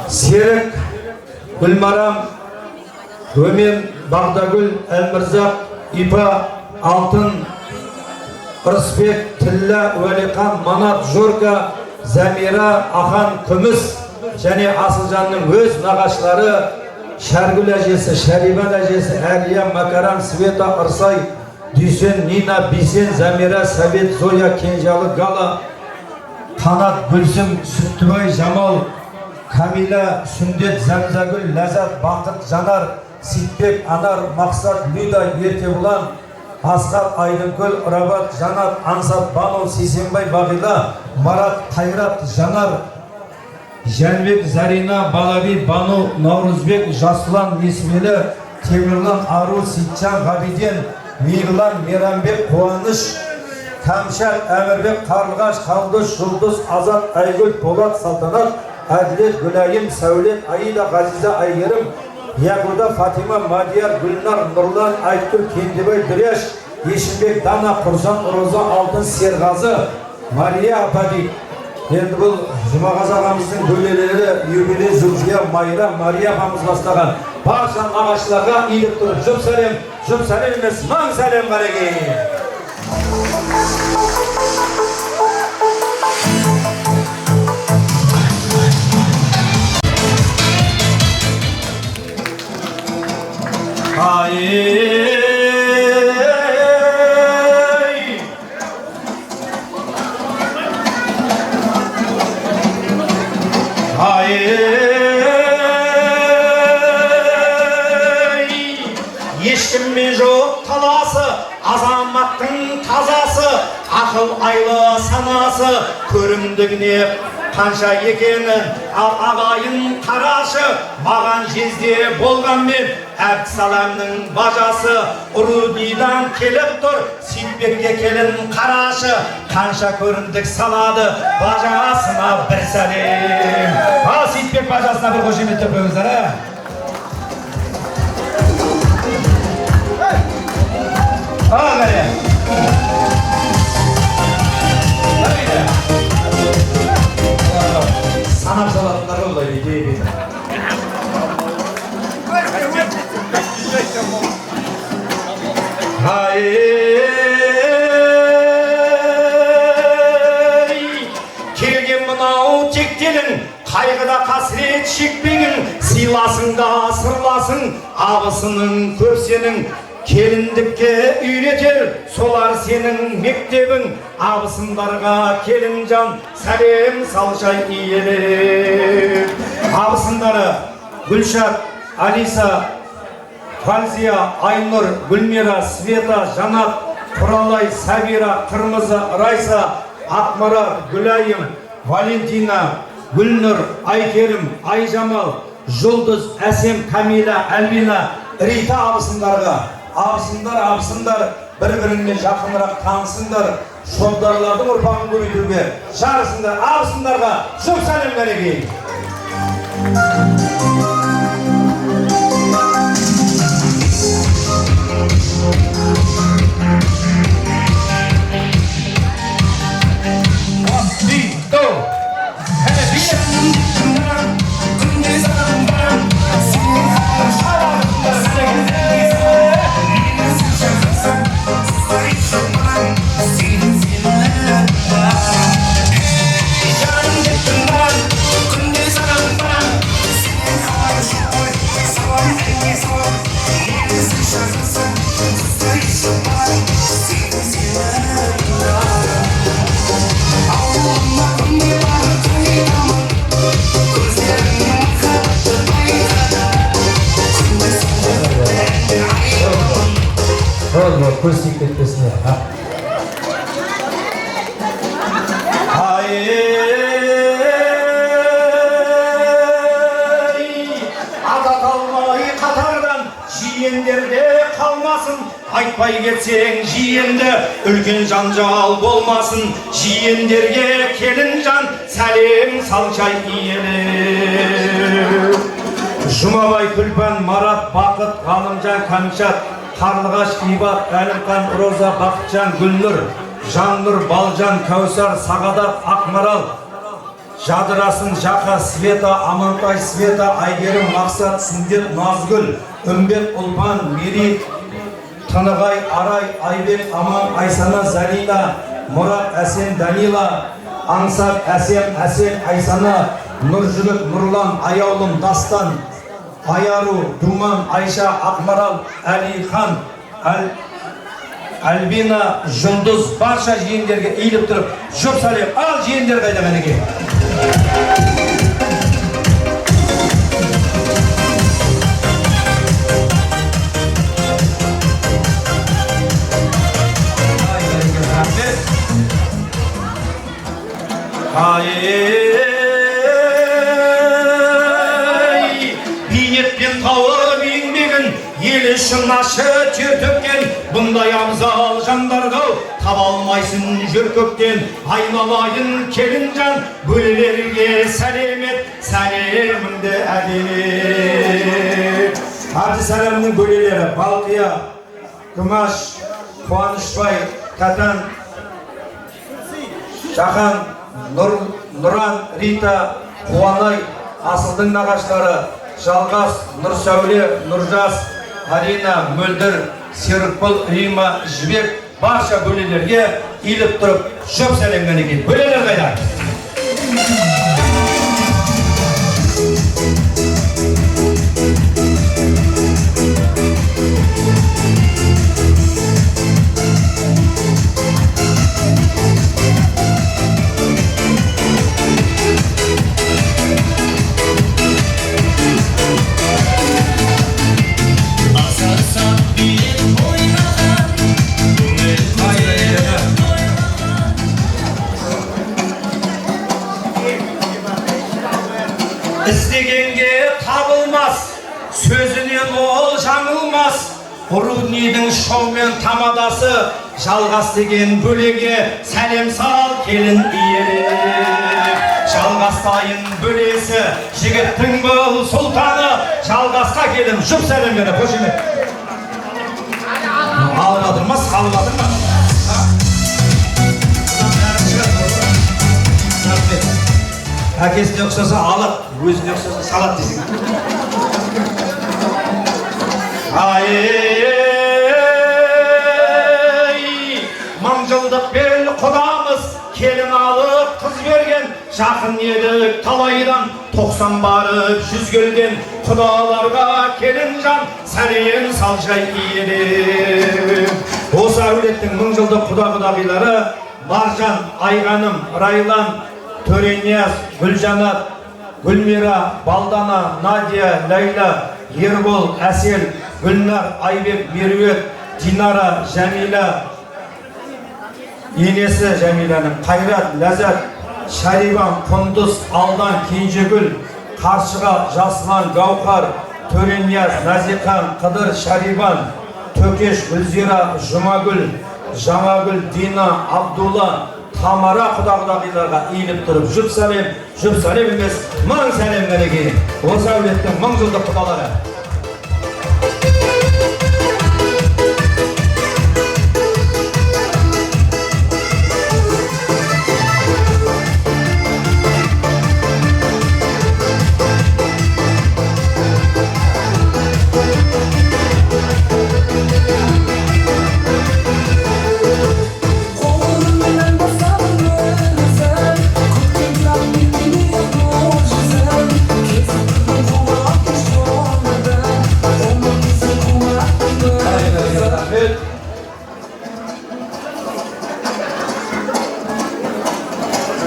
Speaker 5: Серік, Гүлмарам, Өмен, Бағдагүл, Әлмірзақ, Ипа, Алтын, Ырысбек, Тілла, Уәлиқан, Манат, Жорка, Замира, Ахан, Күміс және Асылжанның өз нағашылары Шәргүл әжесі, Шәрибан әжесі, Әлия, Макарам, Света, Ырсай, Дүйсен, Нина, Бейсен, Замира, Сәбет, Зоя, Кенжалы, Гала, Қанат, Гүлсім, Сүттібай, Жамал, Камила, Сүндет, Зәмзәгүл, Ләзат, Бақыт, Жанар, Ситбек, Анар, Мақсат, Люда, Еркебұлан, Асқар, Айдынкөл, Рабат, Жанат, Ансат, Бану, Сейсенбай, Бағила, Марат, Қайрат, Жанар, Жәнбек, Зарина, Балаби, Бану, Наурызбек, Жасұлан, Несмелі, Темірлан, Ару, Ситчан, Ғабиден, Миғлан, Мерамбек, Қуаныш, Камшат, Әмірбек, Қарлығаш, Қалдыш, Жұлдыз, Азат, Айгүл, Болат, Салтанат, Әділет, Гүлайым, Сәулет, Аида, Ғазиза, Айгерім, Яғуда, Фатима, Мадияр, Гүлнар, Нұрлан, Айткүл, Кендебай, Дүреш, Ешімбек, Дана, Құрсан, Роза, Алтын, Серғазы, Мария Апади. Енді бұл Жұмағазы ағамыздың бөлелері, Юбилей, Зүлжия, Майра, Мария ағамыз бастаған. Барша нағашыларға иіліп тұрып, жұп сәлем емес, маң сәлем қареге. Ешкіммен жоқ таласы, азаматтың тазасы, ақыл айлы санасы, көрімдігіне қанша екенін ал ағайын қарашы. Маған жезде болғанмен Әбдісаламның бажасы, Ұрудидан келіп тұр, Ситбекке келін қарашы. Қанша көрімдік салады бажасына бір сәлем. Ал Ситбек бажасына бір қошеметтеп қойыңыздар. Ağabey. Sanat salatları olaydı diye bir. Келген мынау тектелін, қайғыда қасірет шекпегін, сыйласың да сырласың, абысының көп сенің. Келіндікке үйретер, солар сенің мектебің, абысындарға келінжан сәлем салшай иеле. Абысындары Гүлшат, Алиса, Фалзия, Айнұр, Гүлмира, Света, Жанат, Құралай, Сабира, Қырмызы, Райса, Ақмара, Гүлайым, Валентина, Гүлнұр, Айкерім, Айжамал, Жұлдыз, Әсем, Камила, Әлбина, Рита абысындарға. Абысындар, бір-біріңмен жақынырақ танысыңдар, шондарлардың ұрпағын көбейтуге жарысыңдар. Абысындарға жұп сәлем қареге. Көз тиіп кетпесіне. Ата қалмай қатардан, жиендерде қалмасын, айтпай кетсең жиенді, үлкен жанжал болмасын, жиендерге келінжан сәлем салшай иелі. Жұмабай, Күлпан, Марат, Бақыт, Ғалымжан, Кәмшат, Қарлығаш, Ибат, Әлімхан, Роза, Бақытжан, Гүлнұр, Жаннұр, Балжан, Кәусар, Сағадат, Ақмарал, Жадырасын, Жақа, Света, Амантай, Света, Айгерім, Мақсат, Сіндет, Назгүл, Үмбет, Ұлпан, Мери, Тынығай, Арай, Айбек, Аман, Айсана, Зарина, Мұрат, Әсен, Данила, Аңсат, Әсем, Айсана, Нұржүлік, Нұрлан, Аяулым, Дастан, Аяру, Думан, Айша, Ақмарал, Әлихан, Альбина, Жұндыз, барша жиендерге иіліп тұрып, жұп сәлем. Ал жиендер қайда мәнеге. Бейнетпен тауып еңбегін ел үшін ашы тер төккен, бұндай абзал жандарды таба алмайсың жер көктен. Айналайын келінжан, бөлелерге сәлемет, сәлеміңді әдемет. Арты сәлемнің бөлелері Балқия, Күмаш, Қуанышбай, Катан, Шахан, Нұран, Рита, Қуанай, Асылдың нағаштары, Жалғас, Нұрсәуле, Нұржас, Арина, Мөлдір, Серікбол, Рима, Жібек, барша бөлелерге иіліп тұрып, жұп сәлеммен екен. Бөлелер қайда? Іздегенге табылмас, сөзінен ол жаңылмас. Руднидің шаумен тамадасы, жалғас деген бөлеге сәлем сал келін иелі. Жалғастайын бөлесі, жігіттің бұл сұлтаны, жалғасқа келін жұп сәлем бері, қошемет. Алғадырмас, қалғадырмас. Әкесіне ұқсаса алып, өзіне ұқсаса салат дейсің. Маңжылдық бел құдамыз, келін алып қыз берген, жақын едік талайдан, 90 барып 100 келген, құдаларға келін жан, сәлем салжай иелі. Осы әулеттің мыңжылдық құда-құдағилары Маржан, Айғаным, Райлан, Төренияз, Гүлжанат, Гүлмира, Балдана, Надия, Лайла, Ербол, Әсел, Гүлнар, Айбек, Мерует, Динара, Жәмила, енесі Жәмиланың, Қайрат, Ләзат, Шарибан, Құндыз, Алдан, Кенжегүл, Қаршыға, Жаслан, Гаухар, Төренияз, Назиқан, Қыдыр, Шарибан, Төкеш, Гүлзира, Жұмагүл, Жаңагүл, Дина, Абдулла, Тамара құда-құдағиларға иіліп тұрып, жұп сәлем емес, мың сәлем мәнеге. Осы әулеттің мың жылдық құдалары.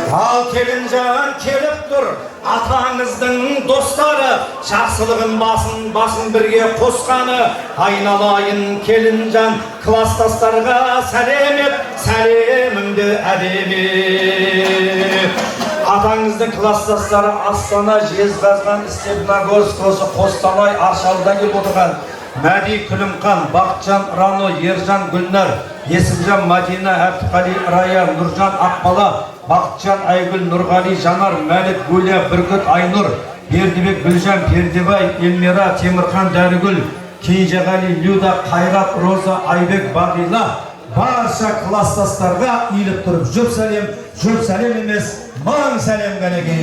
Speaker 5: Ал келінжан келіп тұр, атаңыздың достары, жақсылығын басын бірге қосқаны, айналайын келінжан, кластастарға сәлемет, сәлеміңді әдемет. Атаңыздың кластастары Астана, Жезқазған, Степногорск, Қостанай, Аршалыдан келіп отырған Мәди Күлімхан, Бақытжан Рано, Ержан Гүлнар, Есімжан Мадина, Әбдіқали Рая, Нұржан Ақбала, Бақытжан Айгүл, Нұрғали Жанар, Мәлік Гүлия, Бүркіт Айнұр, Бердібек Гүлжан, Пердебай, Элмира, Темірхан Дәрігүл, Кейжеғали, Люда, Қайрат, Роза, Айбек, Бағила, барша класстастарға иіліп тұрып жүр сәлем емес, мың сәлем кәнеке.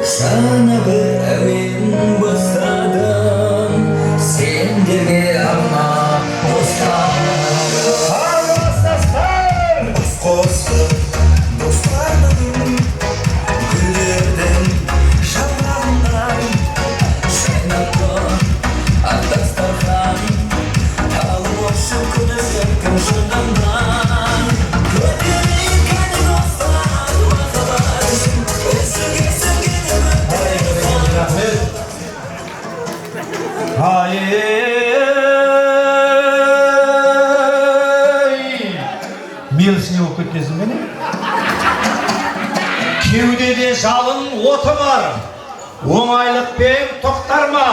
Speaker 10: Sana bir evin bostadım, sendege ama bostadım. Dostlar, dostlarım, güllerden, şanlarından, şenakon, adastardan, alboşu kudüsün kımşırdandan. Götürün kendi dostlar, vatandaşım, özü
Speaker 5: Ay, мелісіне оқып кетесің бе не? Кеудеде жалын оты бар, оңайлықпен тоқтарма,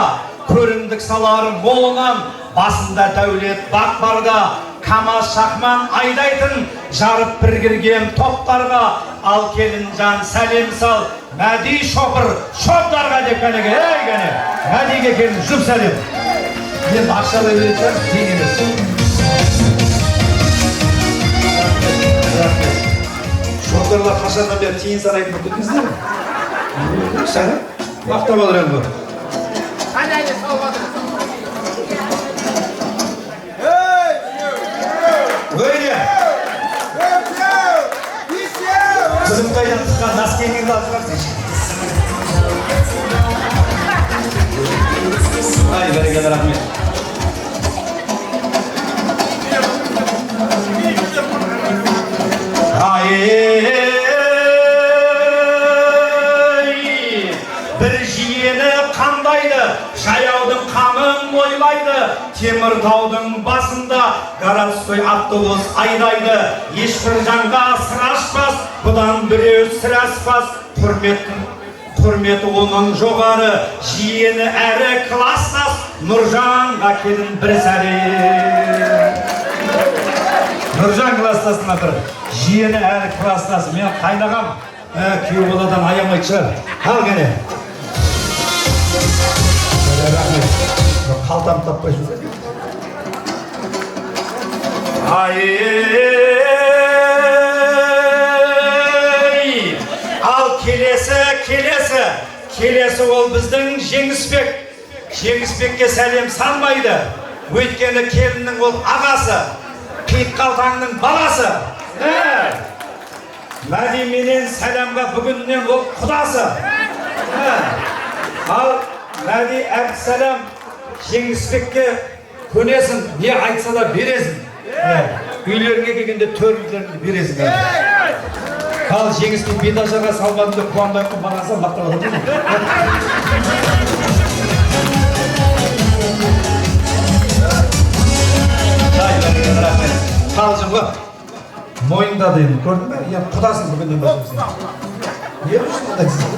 Speaker 5: көрімдік саларым молынан, басында дәулет бақ барда, Камаз шахман айдайтын, жарып біргірген топтарға, ал келін жан сәлем сал, Мәди шопыр, шоптарға деп кәнеге, кәне, Мәдиге келін жұп сәлем. Мен ақшалы өретер, тең емес. Шоптарлар қашаннан бері тиын санайтын күттіңіздер ме? Шәне, мақтап алыр әмі. Öyle. Kızım kaydan tıkan, naskenliğini altırarsın. Haydi berekeler Ahmet. Bir jiyeni qandaydı, Şayaудың қамын ойлайды, Теміртаудың басында Гарастой автобус айдайды, ешбір жанға сыр ашпас, бұдан біреу сыр аспас, құрметі оның жоғары, жиені әрі класстас, Нұржанға келін бір сәлем. Нұржан класстасына бір, жиені әрі класстас, мен қайнағам, күйеу баладан аямайды шығар. Ал кәне. Қалтам таппай жүрсе. Ал келесі ол біздің Жеңісбек. Жеңісбекке сәлем салмайды. Өйткені келіннің ол ағасы, қиық қалтаңның баласы. Мәди менен сәлемға бүгіннен ол құдасы. Ал Мәди әбсәлем Жеңісбекке көнесің, не айтса да бересің. Үйлеріңе келгенде төрлеріңді бересің. Ал Жеңісбек беташарға салбадымды қуандайқы бағаса мақтап отыр. Қалжыңға мойындады енді, көрдің бе? Құдасың бүгінден башымсың. Не үшін құдайсың?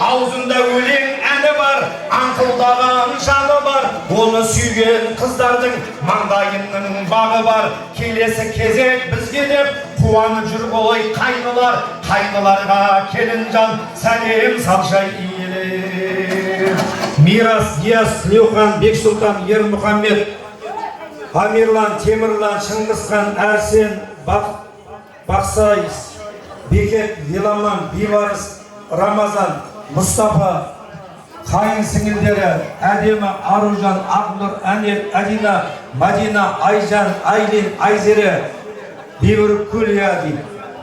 Speaker 5: Аузында өлең әні бар, аңқылдаған жаны бар, оны сүйген қыздардың маңдайының бағы бар. Келесі кезек бізге деп қуанып жүр ғой қайнылар, қайныларға келін жан сәлем салшай иелер. Мирас, Диас, Тілеухан, Бексұлтан, Ермұхаммед, Амирлан, Темірлан, Шыңғысхан, Әрсен, Бақсай, Бекет, Еламан, Биварыс, Рамазан, Мұстафа, қайын сіңілдері, Әдемі, Аружан, Ақнұр, Әнел, Әдина, Мадина, Айжан, Айлин, Айзере, Бибір Күлия,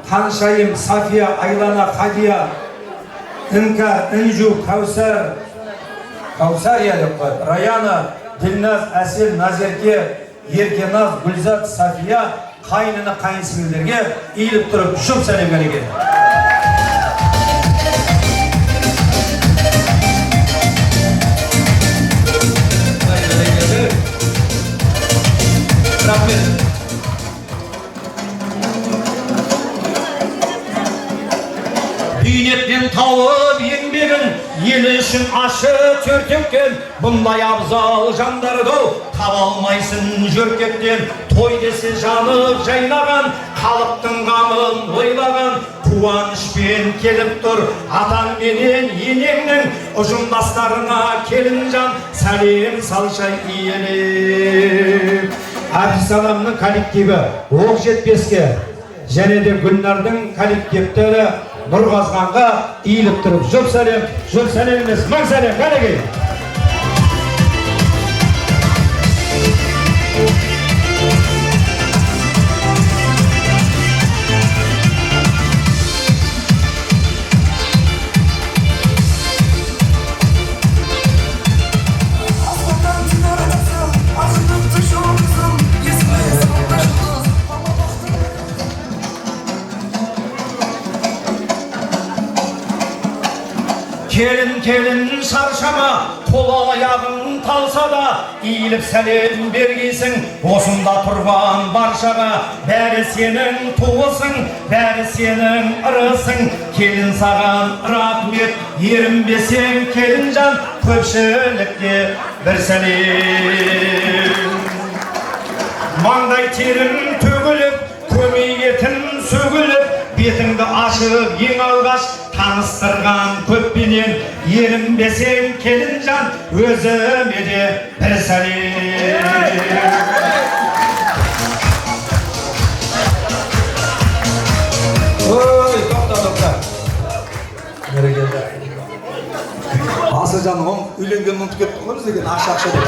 Speaker 5: Таншайым, Сафия, Айлана, Хадия, Инка, Инжу, Каусар, Раяна, Дилназ, Әсел, Назерке, Еркеназ, Гүлзат, Сафия, қайынына қайын сіңілдерге иіліп тұрып жұп сәлем кәнеке. Рахмет. Үй бейнеттен тауып еңбегін елі үшін ашы төртеккен бұндай абзал жандарды таба алмайсың жөркектен. Той десе жанып жайнаған халықтың қамын ойлаған қуанышпен келіп тұр атаң менен енеңнің ұжымдастарына келінжан сәлем салшай иелеп. Әбдісаламның коллективі Оқжетпеске және де Гүлнардың коллективтері Нұрғазғанға иіліп тұрып жұп сәлем емес, мың сәлем, кәнекей. Келін шаршама, қол аяғың талса да, иіліп сәлем бергейсің, осында тұрған баршаға. Бәрі сенің туысың, бәрі сенің ырысың, келін саған рахмет, ерінбесең келін жан, көпшілікке бір сәлем. Маңдай терің төгіліп, көмейетін сөгіліп, бетіңді ашып ең алғаш таныстырған көппенен, ерінбесең келін жан, өзіме де бір сәлем.
Speaker 1: Ой, тоқта. Бәрекелді. Асылжан үйленгенін ұмытып кетті ғой біз деген ақша деп.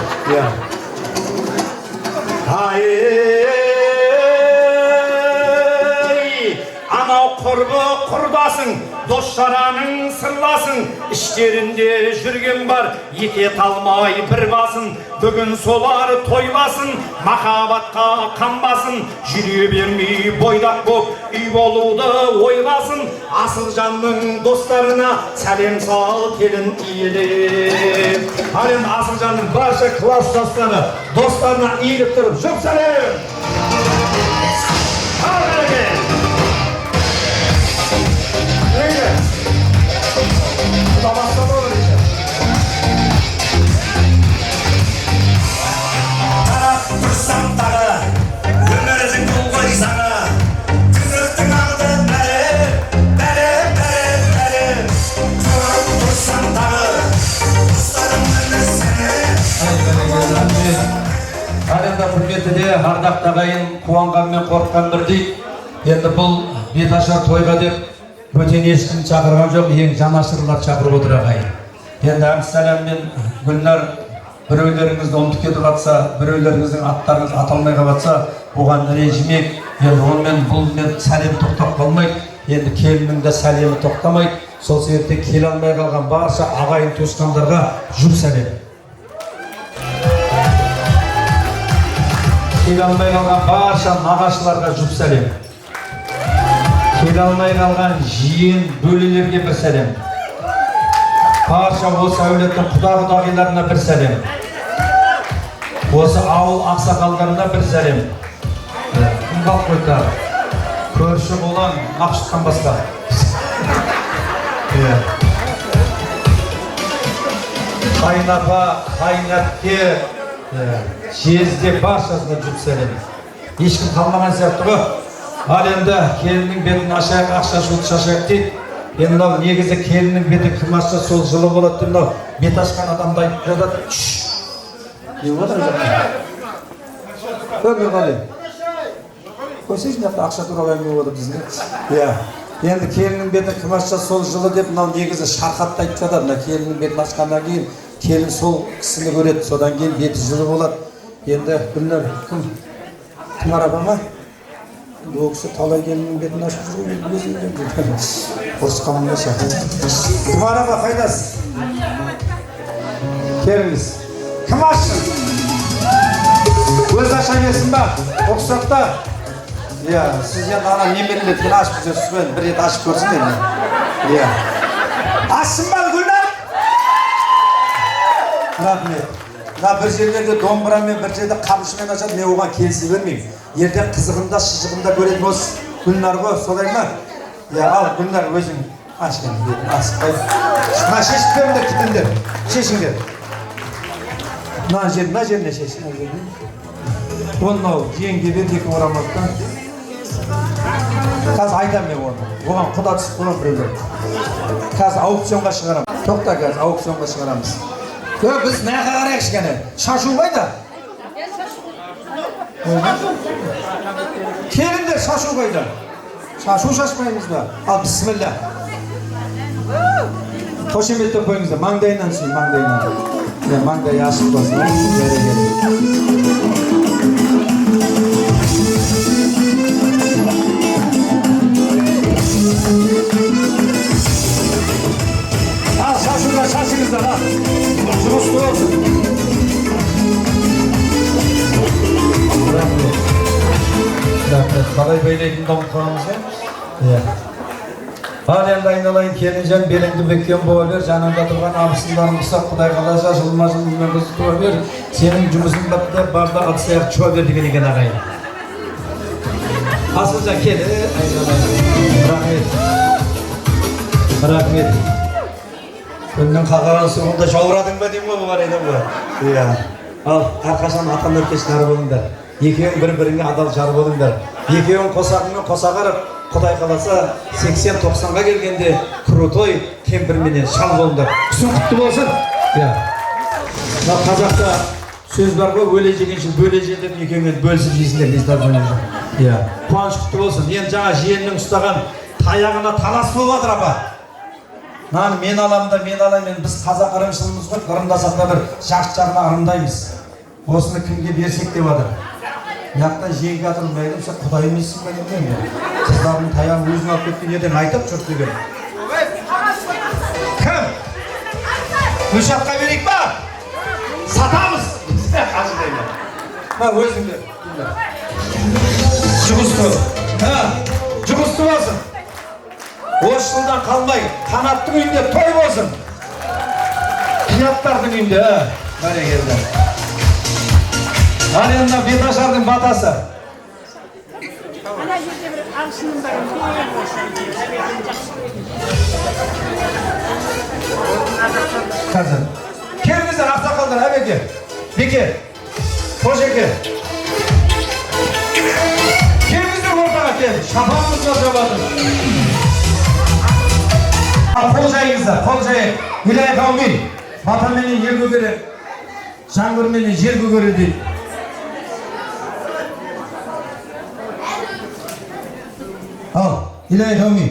Speaker 5: Анау құрбы құрдасың, дос жараның сырласың, іштерінде жүрген бар, ете талмай бір басын. Бүгін солар тойласын, махаббатқа қанбасын, жүре бермей бойдақ боп үй болуды ойласын. Асылжанның достарына сәлем сал келін иелеп. Ал енді Асылжанның барша класс жастары достарына иіліп тұрып жұп сәлем. Ал бәрекелді.
Speaker 10: Тарап тұрсам тағы, өмірдің бұл ғой заңы. Күзіктің алды бәрі. Тарап тұрсам тағы, достарым мені сені.
Speaker 1: Әлемді құрметті де ардақ тағайын қуанған мен қорыққан бірдей. Енді бұл беташар тойға деп бөтен ешкім шақырған жоқ, ең жанашырлар шақырып отыр ағайын. Енді Әбдісалам мен Гүлнар біреулеріңізді ұмытып кетіп жатса, біреулеріңіздің аттарыңыз аталмай қалатса, оған ренжімек. Енді онымен бұл сәлем тоқтап қалмайды, енді келіннің де сәлемі тоқтамайды. Сол себепте келе алмай қалған барша ағайын туысқандарға жұп сәлем. Келе алмай қалған барша нағашыларға жұп сәлем. Келе алмай қалған жиен бөлелерге бір сәлем. Барша осы әулеттің құда-құдағиларына бір сәлем. Осы ауыл ақсақалдарына бір сәлем. Кім қалып қойды? Көрші болан Мақсұттан басқа. Қайнапа, қайнапке, жезде баршасына жұп сәлем. Ешкім қалмаған сияқты ғой. Ал енді келіннің бетін ашайық, ақша жылды шашайық дейді. Енді мынау негізі келіннің беті кім ашса сол жылы болады деп мынау бет ашқан адамды айтып жатады. Не отыр жаққа? Көрме қалай? Көрсейшін жақта ақша туралы әңгіме отыр бізге. Енді келіннің беті кім ашса сол жылы деп мынау негізі шарқатты айтып жатады. Мына келіннің бетін ашқаннан кейін келін сол кісіні көреді, содан кейін беті жылы болады. Енді Гүлнар кім араба ма? Ол кісі талай келіннің бетін ашып жүрген өзіңден ұрысқанын да шақыр. Кім араба қайдасыз? Келіңіз. Кім ашсын? Өз аша берсін ба? Ұқсатта? Сіз енді ана немерелерден ашып жүрсіз ғой, бір рет ашып көрсін енді. Ашсын ба Гүлнар? Рахмет. Бір жерлерде домбырамен, бір жерде қамшымен ашады, мен оған келісе бермеймін. Ертең қызығында, шыжығында көретін осы Гүлнар ғой, солай ма? Ал Гүлнар өзің
Speaker 5: Açken asıklayın. Na şeşit verin de kitindir. Şeşindir. Na жеріне шешін. Оның ау жеңге бер екі ораматтан. Қазір айтам мен оны. Оған құда түсіп қойған біреулер. Қазір аукционға шығарамыз. Тоқта қазір аукционға шығарамыз. Біз мыяққа қарайық кішкене. Шашу қайда? Келіңдер, шашу қайда? Шашу шашпаймыз ба? Ал бісміллә. Қошеметтеп қойыңыздар. Маңдайынан сүй, маңдайынан. Mangga yasuk bos, şaşınızlar ha. Şurası olsun. Rahmet. Kalay Bey'le damıtkanımız var. Al endi aynalayın kelincan belingdi bekкен бола бер, жанында тұрған абысындарымызға Құдай қаласа жылма-жыл өміріңізді туа бер, сенің жұмысың бітті, барда ыдыс-аяқ жуа бер деген екен ағайын. Асылжан келді, айналайын. Рахмет. Күннің қағарған суығында жаурадың ба деймін ғой, бұл қарайдан ба? Ал, әрқашан atan өркешін ары болыңдар. Екеуің бір-біріңе адал жар болыңдар. Екеуің қосағыңмен қоса қарып, Құдай қаласа 80-90-ға келгенде крутой кемпірменен шал болыңдар. Күсің құтты болсын. Қазақта сөз бар ғой, өле жегенше бөле же деп екеуіңмен бөлісіп жейсіңдер. Қуаныш құтты болсын. Енді жаңа жиеннің ұстаған таяғына талас болып жатыр апа. Наны мен аламын да мен аламын. Біз қазақ ырымшылымыз ғой, ырымдасақ та бір жақсы-жағына ырымдаймыз. Осыны кімге берсек деп жатыр. Яқтан жеңге атылмайды, сен Құдай емессің ба деймін. Қыздардың таяғын өзің алып кеткен ерден айтып жұрт деген. Кім? Үш атқа берейік ба? Сатамыз! Қажындаймын. Өзіңдер. Жұғысты. Жұғысты болсын. Осы жылдан қалмай, қанаттың үйінде той болсын. Қияттардың үйінде. Бәрекелді. Аренда Беташардың батасы.
Speaker 7: Ана жерде бір ағылшынның барын көңіл болсын.
Speaker 5: Қазір. Келіңіздер ақсақалдар, әбеке. Беке. Қожеке. Келіңіздер ортаға кел. Шапағымызға жабады. Қол жайыңыздар, қол жайың. Илай қаумен. Батаменен ер көгері. Жаңғырменен жер көгері дейді. Al, ilahi kavmi.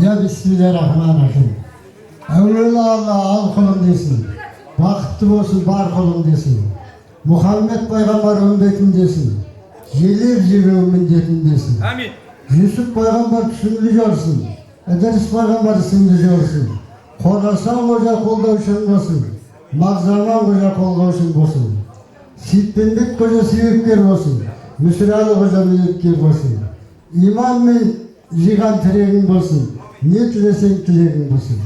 Speaker 4: Ya Bismillahirrahmanirrahim. Evvela Allah al kulum desin. Vakıtlı olsun bar kulum desin. Muhammed Peygamber ümmetin desin. Gelir ümmetin desin.
Speaker 5: Amin.
Speaker 4: Yusuf Peygamber düşünülü olsun. Ederiz Peygamber düşünülü olsun. Khorasan hoca koldavuşun olsun. Mağzaman hoca koldavuşun olsun. Sitpenbek hoca sebepker olsun. Müsiralı hoca müdetker olsun. İman ve jigan tireğin olsun. Ne tilesen tileğin olsun.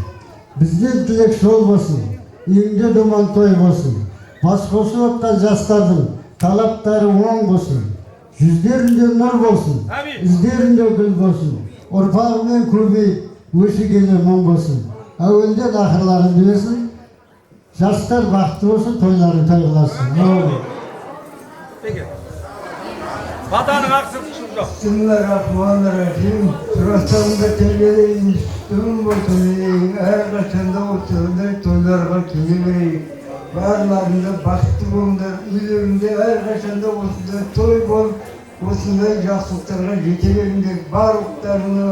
Speaker 4: Bizden tilek sol olsun. Eğinde duman toy olsun. Baskosu ottan jastardın. Talapları oğan olsun. Yüzlerinde nur olsun. İzlerinde gül olsun. Orpağымен köbeyip öşü gelir mum olsun. Evvelden ahırlarını bilesin. Жастар бақытты болсын, тойлары тойғыласын.
Speaker 5: Peki. Vatanın haksız kuşum yok.
Speaker 2: Bismillahirrahmanirrahim. Sırasında terbiyedeyin, üstüm olsun, her kaçanda olsun, toylarga kelivereyim. Barlarında baqıtlı bolunlar, uylarında her kaçanda olsun, toy bol, osындай жақсылықтарға жете беріңдер. Барлықтарына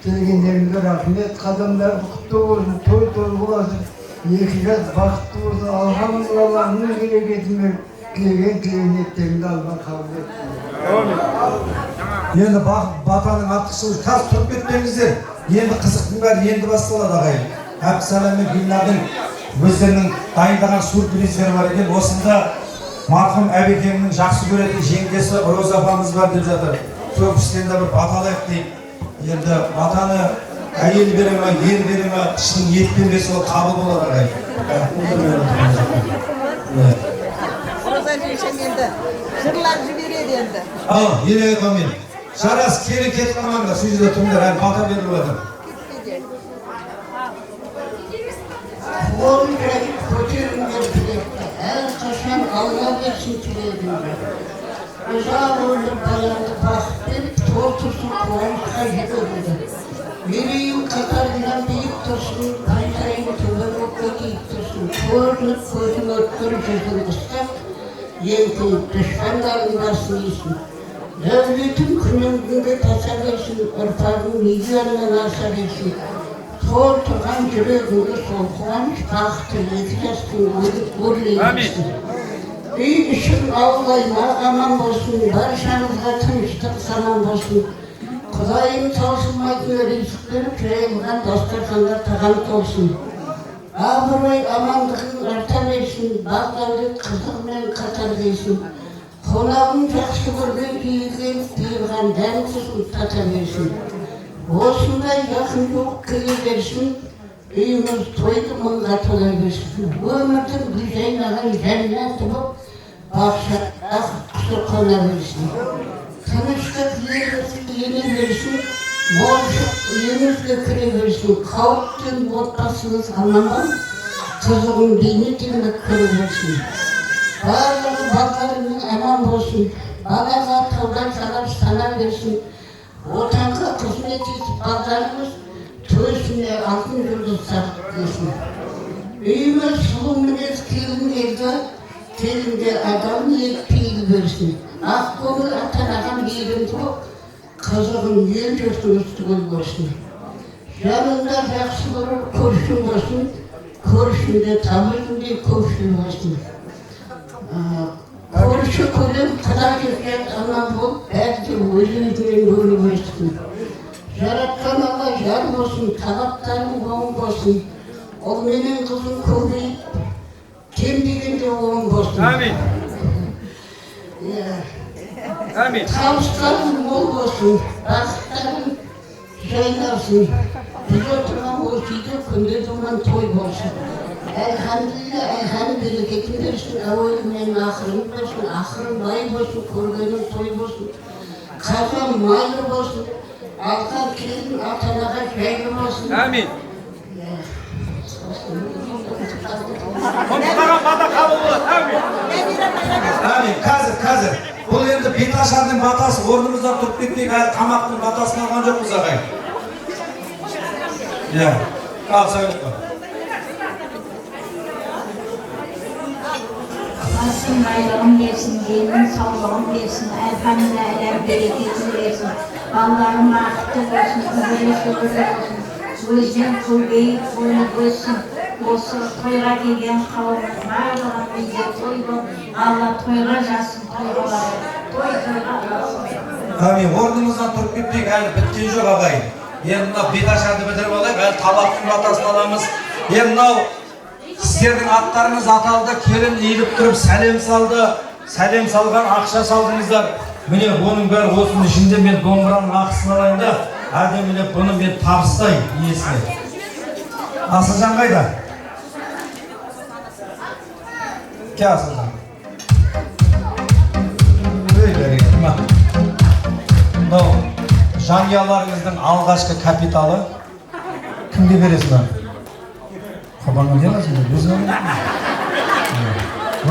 Speaker 2: келгендеріңе рахмет, қадамдар құтты болсын, той болсын. Екі жас бақытты болсын, алхамдулиллахның берекетімен тілеген тілектеріңді Алла қабыл етсін.
Speaker 5: Енді батаның артықшылығы қазір тұрып кетпеңіздер. Енді қызықтың бәрі енді басталады ағайын. Әбдісәлем мен Гүлнардың өздерінің дайындаған сюрприздері бар екен. Осында марқұм әбекеңнің жақсы көретін жеңгесі Роза апамыз бар деп жатыр. Сол кісіден де бір бата алайық дейік. Енді батаны әйел бере ме, ер бере ме, шын еттен берсе ол қабыл болады ағайын.
Speaker 9: Роза жеңшем енді жырлар жібереді енді.
Speaker 5: Ал, елеге қаумен.
Speaker 1: жарас кері кетіп қалмаңдар, сол жерде тұрыңдар, әлі бата беріліп жатыр.
Speaker 4: Қолын жайып көтеріңдер тілекті, әрқашан Алла берсін тілегіңді. Ұзақ өмір баянды бақыт беріп, толтырсын қуанышқа жетеді. Мерейін қатарынан биік тұрсын, қайсайын төбен көкейіп тұрсын. Көрініп көзің өткір жүзін қыстап, елдің дұшпандарын басын ейсін. Дәулетің күніңді таса берсін, ұрпағың миллионнан аса берсін. Сол тұрған жүрегіңді сол қуаныш бақыты екі жастың өрлеймесін. Үй ішің аулайма аман болсын, баршаңызға тыныштық саман болсын. Құдайым таусылмайтын ризық беріп, жайылған дастархандар тағам толсын. Абырой амандығын арта берсін, бақ-дәулет қызығымен қатар дейсін. Қонағын жақсы көрген күйге келіп, бұйырған дәмсізін тата берсін. Осындай жақын жоқ келе берсін, үйіміз тойды мұңға тола берсін. Өмірдің гүл жайнаған жәннаты боп, бақша ақ құсы қона берсін. Тыныштық ене берсін, молшық үйімізге кіре берсін. Қауіптен отбасыңыз аман болып, қызығын бейнетіңді көре берсін. Барлығы балаларының аман болсын, балаға таудан салап сана берсін. Отанға қызмет етіп балдарымыз төсіне алтын жұлдыз сақтық десін. Үйіміз сұлу мінез келіндерді, келінде адам ниет пейіл берсін. Ақ көңіл атанаған елімді боп, қызығын ел жұртыңыз түгел болсын. Жанында жақсы көріп көршің болсын, көршінде тамырыңдей көпшіл болсын. Көрші көлем құда жүрген аман болып, бәрді өзі-өзінен өліп өстің. Жаратқан Алла жар болсын, талаптарың оң болсын. Ол менен қызым көбейіп, кем дегенде оң болсын.
Speaker 5: Амин. Амин.
Speaker 4: Табыстарың мол болсын, бақыттарың жайнасын. Біз отырған осы үйде күнде думан той болсын. Elhamdülillah, bereket versin, evvelmen ahırın versin, ahırın bay olsun, körgenin toy olsun, kazan maylı olsun, altan kelin atanağa şehir olsun.
Speaker 5: Amin. Konuşmağa bata kabul olur, amin.
Speaker 1: Amin, қазір. Бұл енді Беташардың батасы орнымыздан тұрып кетпейік, әлі тамақтың батасын алған жоқпыз ағай. Ал сөйлеп қой.
Speaker 11: Basın bayrağın versin, gelin sağlığın versin, elhamdülillah elem bereketini versin. Allah'ın mahkıtı olsun, böyle şükürler olsun. Özden kuvveyip boynu koysun. Осы тойға келген қауымның барлығын үйде той болып, Алла тойға жасын, тойға алсын.
Speaker 1: Амин, орнымыздан тұрып кетпейік, әлі біткен жоқ ағай. Енді мынау Беташарды бітіріп алайық, әлі табақтың батасын аламыз. Енді мынау сіздердің аттарыңыз аталды, келін иіліп тұрып сәлем салды, сәлем салған ақша салдыңыздар. Міне оның бәрі осының ішінде мен домбыраның ақысын алайын да, әдемілеп бұны мен табыстай иесіне. Асылжан қайда? Ке Асылжан? Мынау жанұяларыңыздың алғашқы капиталы кімге бересің? Қабаңға не аласың? Өзің ал?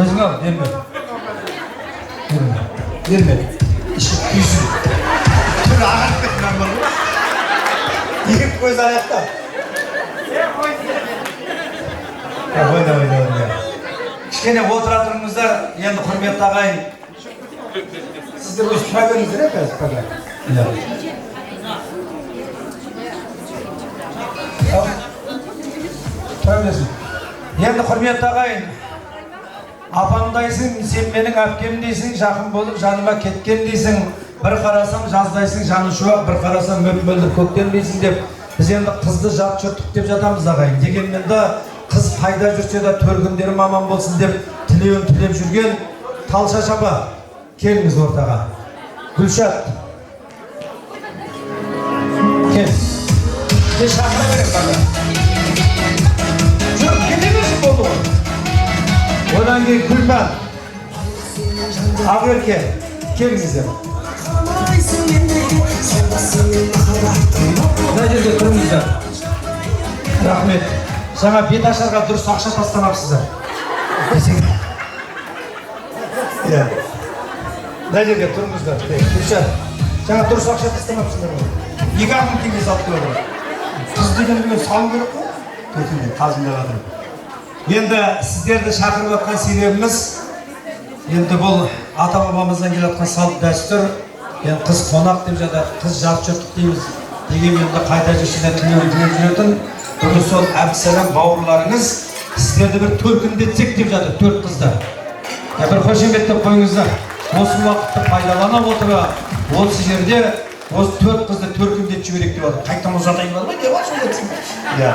Speaker 1: Өзің ал, берме. Берме. Ішіп күйсін.
Speaker 3: Түр ағат кеткен бұл. Екі көз аяқта.
Speaker 1: Ойна. Кішкене отыра тұрыңыздар, енді құрметті ағайын. Сіздер өз тұра беріңіздер, қазір қазір. Енді құрметті ағайын, апамдайсың, сен менің әпкем дейсің, жақын болып жаныма кеткен дейсің, бір қарасам жаздайсың, жаны шуақ, бір қарасам мөп-мөлдір көктем дейсің деп, біз енді қызды жат жұрттық деп жатамыз ағайын. Дегенмен де қыз қайда жүрсе де төргіндерім аман болсын деп тілеуін тілеп жүрген Талша шапа, келіңіз ортаға. Гүлшат. Кел. Шақыра берем бағы. Жоқ, кете берсін болды ғой. Одан кейін Күлпан. Ақерке, келіңіздер. Мына жерге тұрыңыздар. Рахмет. Жаңа бет ашарға дұрыс ақша тастамапсыздар. Иә. Мына жерге тұрыңыздар. Гүлшат, жаңа дұрыс ақша тастамапсыздар ғой. 2000 теңге салып қойдым. Қыз деген мен салу керек қой. Көтінде қазында жатыр. Енді сіздерді шақырып жатқан себебіміз енді бұл ата-бабамыздан келе жатқан салт дәстүр. Енді қыз қонақ деп жатыр, қыз жат жұрттық дейміз. Дегенмен қайта жүрсіне тілеуін жүретін бүгін сол Әбдісәлем бауырларыңыз сіздерді бір төркіндетсек деп жатыр, 4 қыздар. Бір қошеметтеп қойыңыздар. Осы уақытты пайдалана отырып, осы жерде осы 4 қызды төркіндетіп жіберейік деп жатыр. Қайтадан ұзатайын ба деп отырсың. Иә.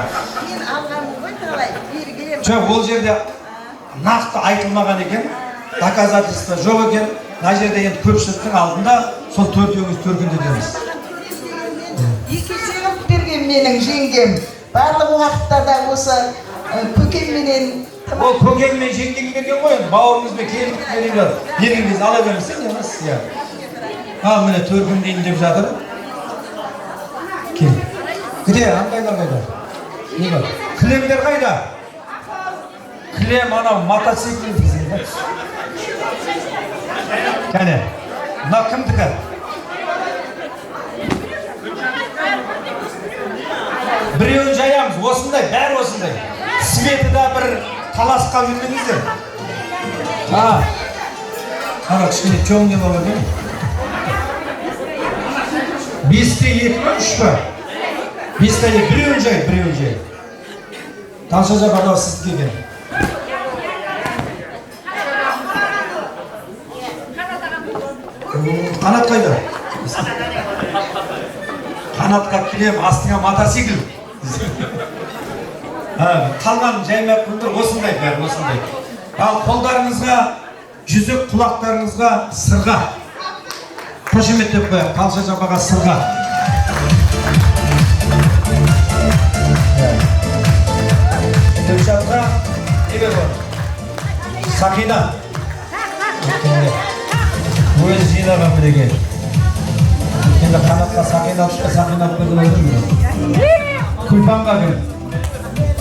Speaker 6: Мен алғанмын ғой талай, бері келемін.
Speaker 1: Жоқ, ол жерде нақты айтылмаған екен, доказательство жоқ екен. Мына жерде енді көпшіліктің алдында сол 4-өңіз төркіндетеміз.
Speaker 6: Екінші берген менің жеңгем. Барлық уақыттарда осы көкемменен.
Speaker 1: Ол көкең мен жеңгең берген ғой, бауырыңызбен келіп беріңдер. Беріңіз ала беріңіз, емес? Иә. Ал міне төркіндейін деп жатыр. Кел. Где? Аңқайлар қайда? Не бар? Кілемдер қайда? Кілем анау мотоцикл дейсің. Кәне, мына кімдікі? Біреуін жаямыз, осындай, бәрі осындай. Светі да бір таласқа жүрмеңіздер. Ана кішкене чоңнен алып өтем. 5-те 2 ме, 3 па? 5-те 2, біреуін жай, біреуін жай. Талшажа бадау сіздік екен. Қанат қайда? Қанатқа кілем, астыңа мотоцикл. Қалған жаймақ күндір осындай бәрі, осындай. Ал қолдарыңызға, жүзік құлақтарыңызға сырға. Қошеметтеп қояқ, Талша жапаға сырға. Гүлшатқа не бар? Сақина. Өзі жинаған бірге. Енді қанатқа сақина көрген өтірмін. Күлпанға кел.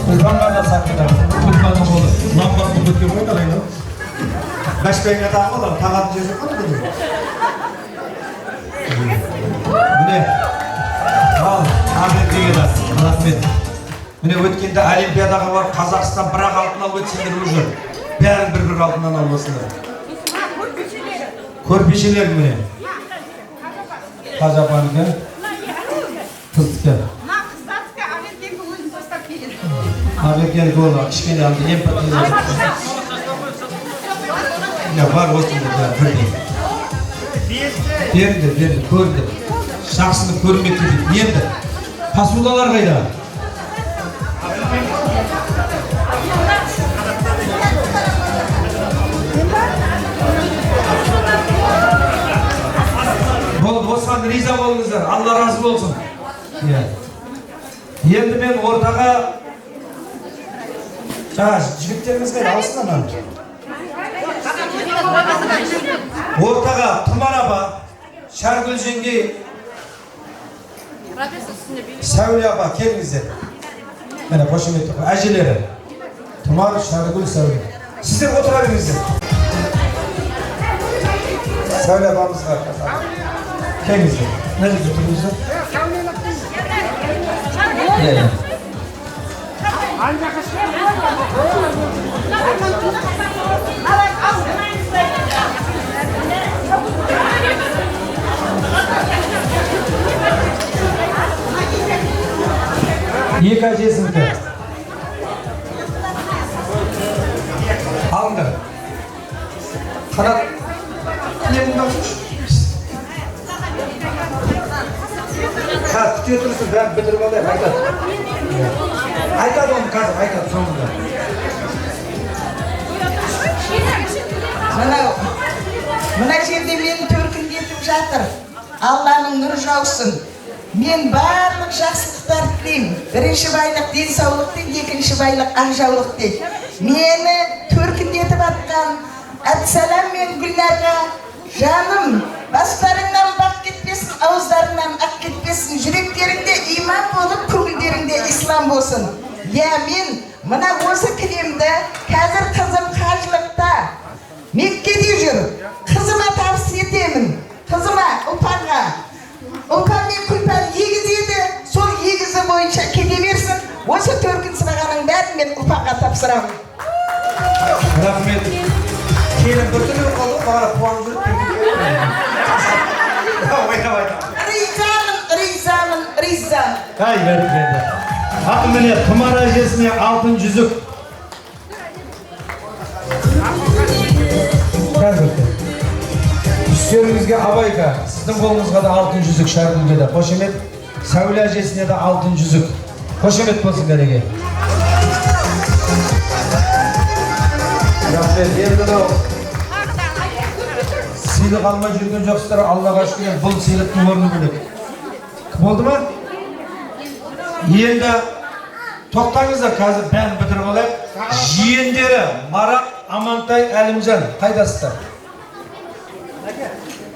Speaker 1: Күлпанға да сақина. Күлпанның қолы. Ламбасын көткен қойды алайын. Бәшпәйге тағы олар, тағатын жерде қойды дейді. Міне, ал, Ақеркеге да, рахмет. Міне өткенде Олимпиадаға бар Қазақстан бірақ алтын алып өтсеңдер уже. Бәрін бір алтыннан алып көрпешелер міне. Қажапаныкі. Қыздыкі. Ақеркенікі олар, кішкене алды, ем пәтелер. Ya var osunda da birden. Berdi, gördü. Şahsını görmek dedik. Nerede? Pasulalar kayda. Osman riza olunuzlar. Allah razı olsun. Енді мен ортаға жаңа жігіттерімізге алсын ана. Ортаға Тұмар апа, Шаргүл жеңге, Сәуле апа келіңіздер. Міне қошемет әжелері. Тұмар, Шаргүл, Сәуле. Сіздер отыра беріңіздер. Сәуле апамызға келіңіздер. Мына жерде тұрыңыздар. Екі әжесінікі. Алыңдар. Қанат. Кілеміңді алшы. Күте тұрсын, бәрін бітіріп алайық, айтады. Айтады оны қазір, айтады соңында.
Speaker 6: Мына жерде мені төркіндетіп жатыр. Алланың нұры жаусын. Мен барлық жақсылықтар тілеймін. Бірінші байлық денсаулық дейді, екінші байлық ақжаулық дейді. Мені төркіндетіп атқан Әбдісәлем мен Гүлнарға жаным, бастарыңнан бақ кетпесін, ağızlarından ak ketmesin, yüreklerinde iman bolup, köngüllerinde İslam bolsun. Ya men mına olsa kilemde, hazır kızım hacılıkta, Mekke'de jür. Kızıma tavsiye edemin. Kızıma, upanğa. Upan men kulpan yegiz edi, sol yegizi boyunca kedeversin. Olsa törkün sırağının bärin men upanğa tapsıram.
Speaker 5: Rahmet. Kelin götürüp oldu, bana puan жүріп
Speaker 6: Rizam.
Speaker 5: Hay berkende. Bakın mene Tımar ajesine altın yüzük. Üstlerimizge abayka, sizin kolunuzga da altın yüzük şarkılge de. Koşemet, Savli ajesine de altın yüzük. Koşemet bolsun kerege. Rahmet, endi de sıylık alma жүрген жоқсыздар, Аллаға шүкір, бұл сыйлықтың орны бөлек. Болды ма? Енді тоқтаңыздар, қазір бәрін бітіріп алайық. Жиендері Марат, Амантай, Әлімжан қайдасыздар?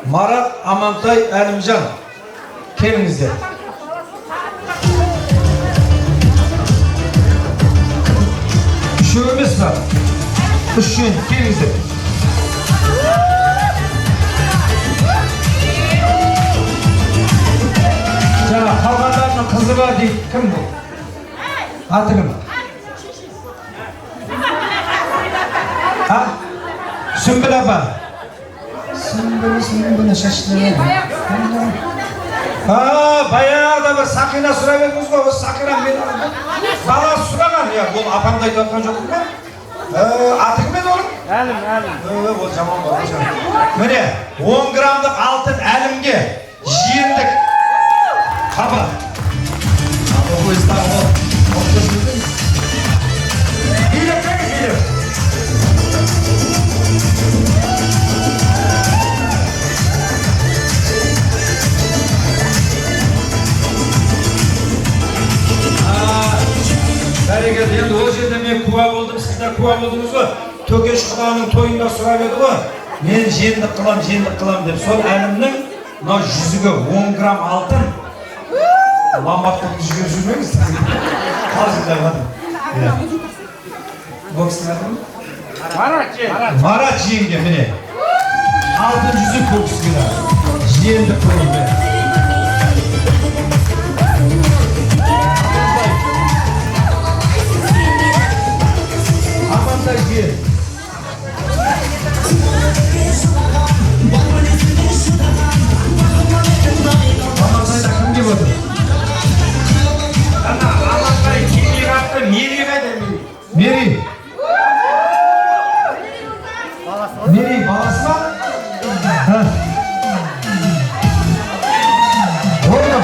Speaker 5: Марат, Амантай, Әлімжан келіңіздер. Үшеу емес па? Үшеу келіңіздер. Жаңа қалғандардың қызы бар дейді. Кім бұл? Аты кім? Ha? Sümbül апа. Sümbül шашылы. Баяғыда бір Сақина сұрап едіңіз ғой, осы Сақина мен бала сұраған, бұл апамды айтып жатқан жоқпын ба? Аты кім еді оның?
Speaker 9: Әлім.
Speaker 5: Ол жаман бар. Міне, 10 грамдық алтын әлімге жиендік қаба. Бәрекелді, енді ол жерде мен куә болдым, сіздер куә болдыңыз ғой. Төкеш құданың тойында сұрап еді ғой. Мен жиендік қылам деп. Сол әлімнің жүзіге 10 грамм алтын. Ламбат қылып жүрмеңіз. Қалжыңдай қадым. Боксың аты ма? Марат жиенге міне. Алтын жүзік бұл кісіге да. Жиендік қылым бе. Амантай жиен. Амантайда кім кеп отыр? Амантай кемей қапты, Мери қайда? Мери. Мери, баласы ма? Орным.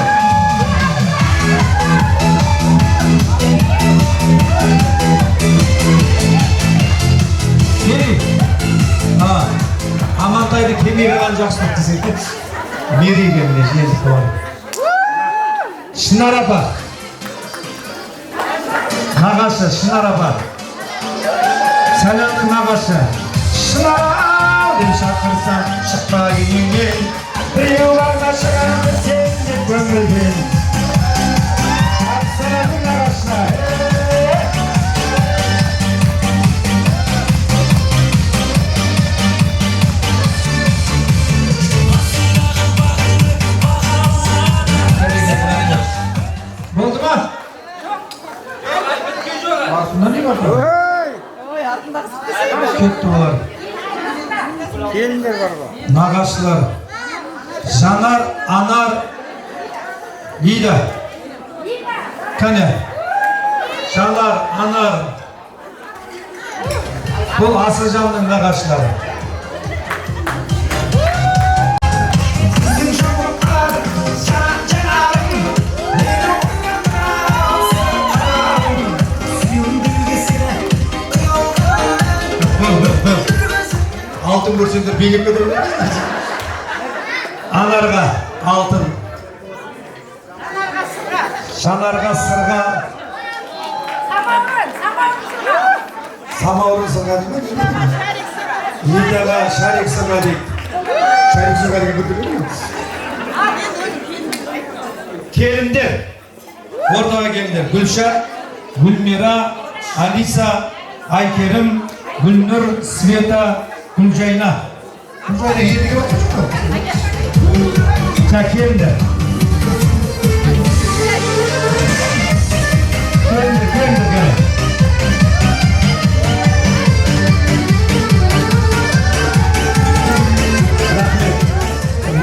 Speaker 5: Мери. Амантайды кемей қаған жақсылық десек. Мериге міне жиендік бар. Шынар апа. Нағашы, Шынар апа. Сәлемнің нағашы. Шынар деп шақырсам шықпай үйіңнен. Біреуларға шығамын сен деп көңілден. Сәлемнің нағашына. Болды ма? Артында не бар? Кетті олар.
Speaker 9: Келіндер бар ба?
Speaker 5: Нағашылар. Жанар, Анар, Лида. Кәне. Жанар, Анар. Бұл Асыржанның нағашылары. Алтын көрсеңдер билеп кетер. Анарға алтын. Жанарға сырға. Самаурын сырға деймін. Лидаға шарик сырға дейді. Шарик сырға деген көтірген ме? Kelimler. Ortaga geldiler. Gülşah, Gülmira, Alisa, Aykerim, Gülnur, Sveta, Gülcayna. Gülcayna yedi yok mu? Kelimler. Kelimler.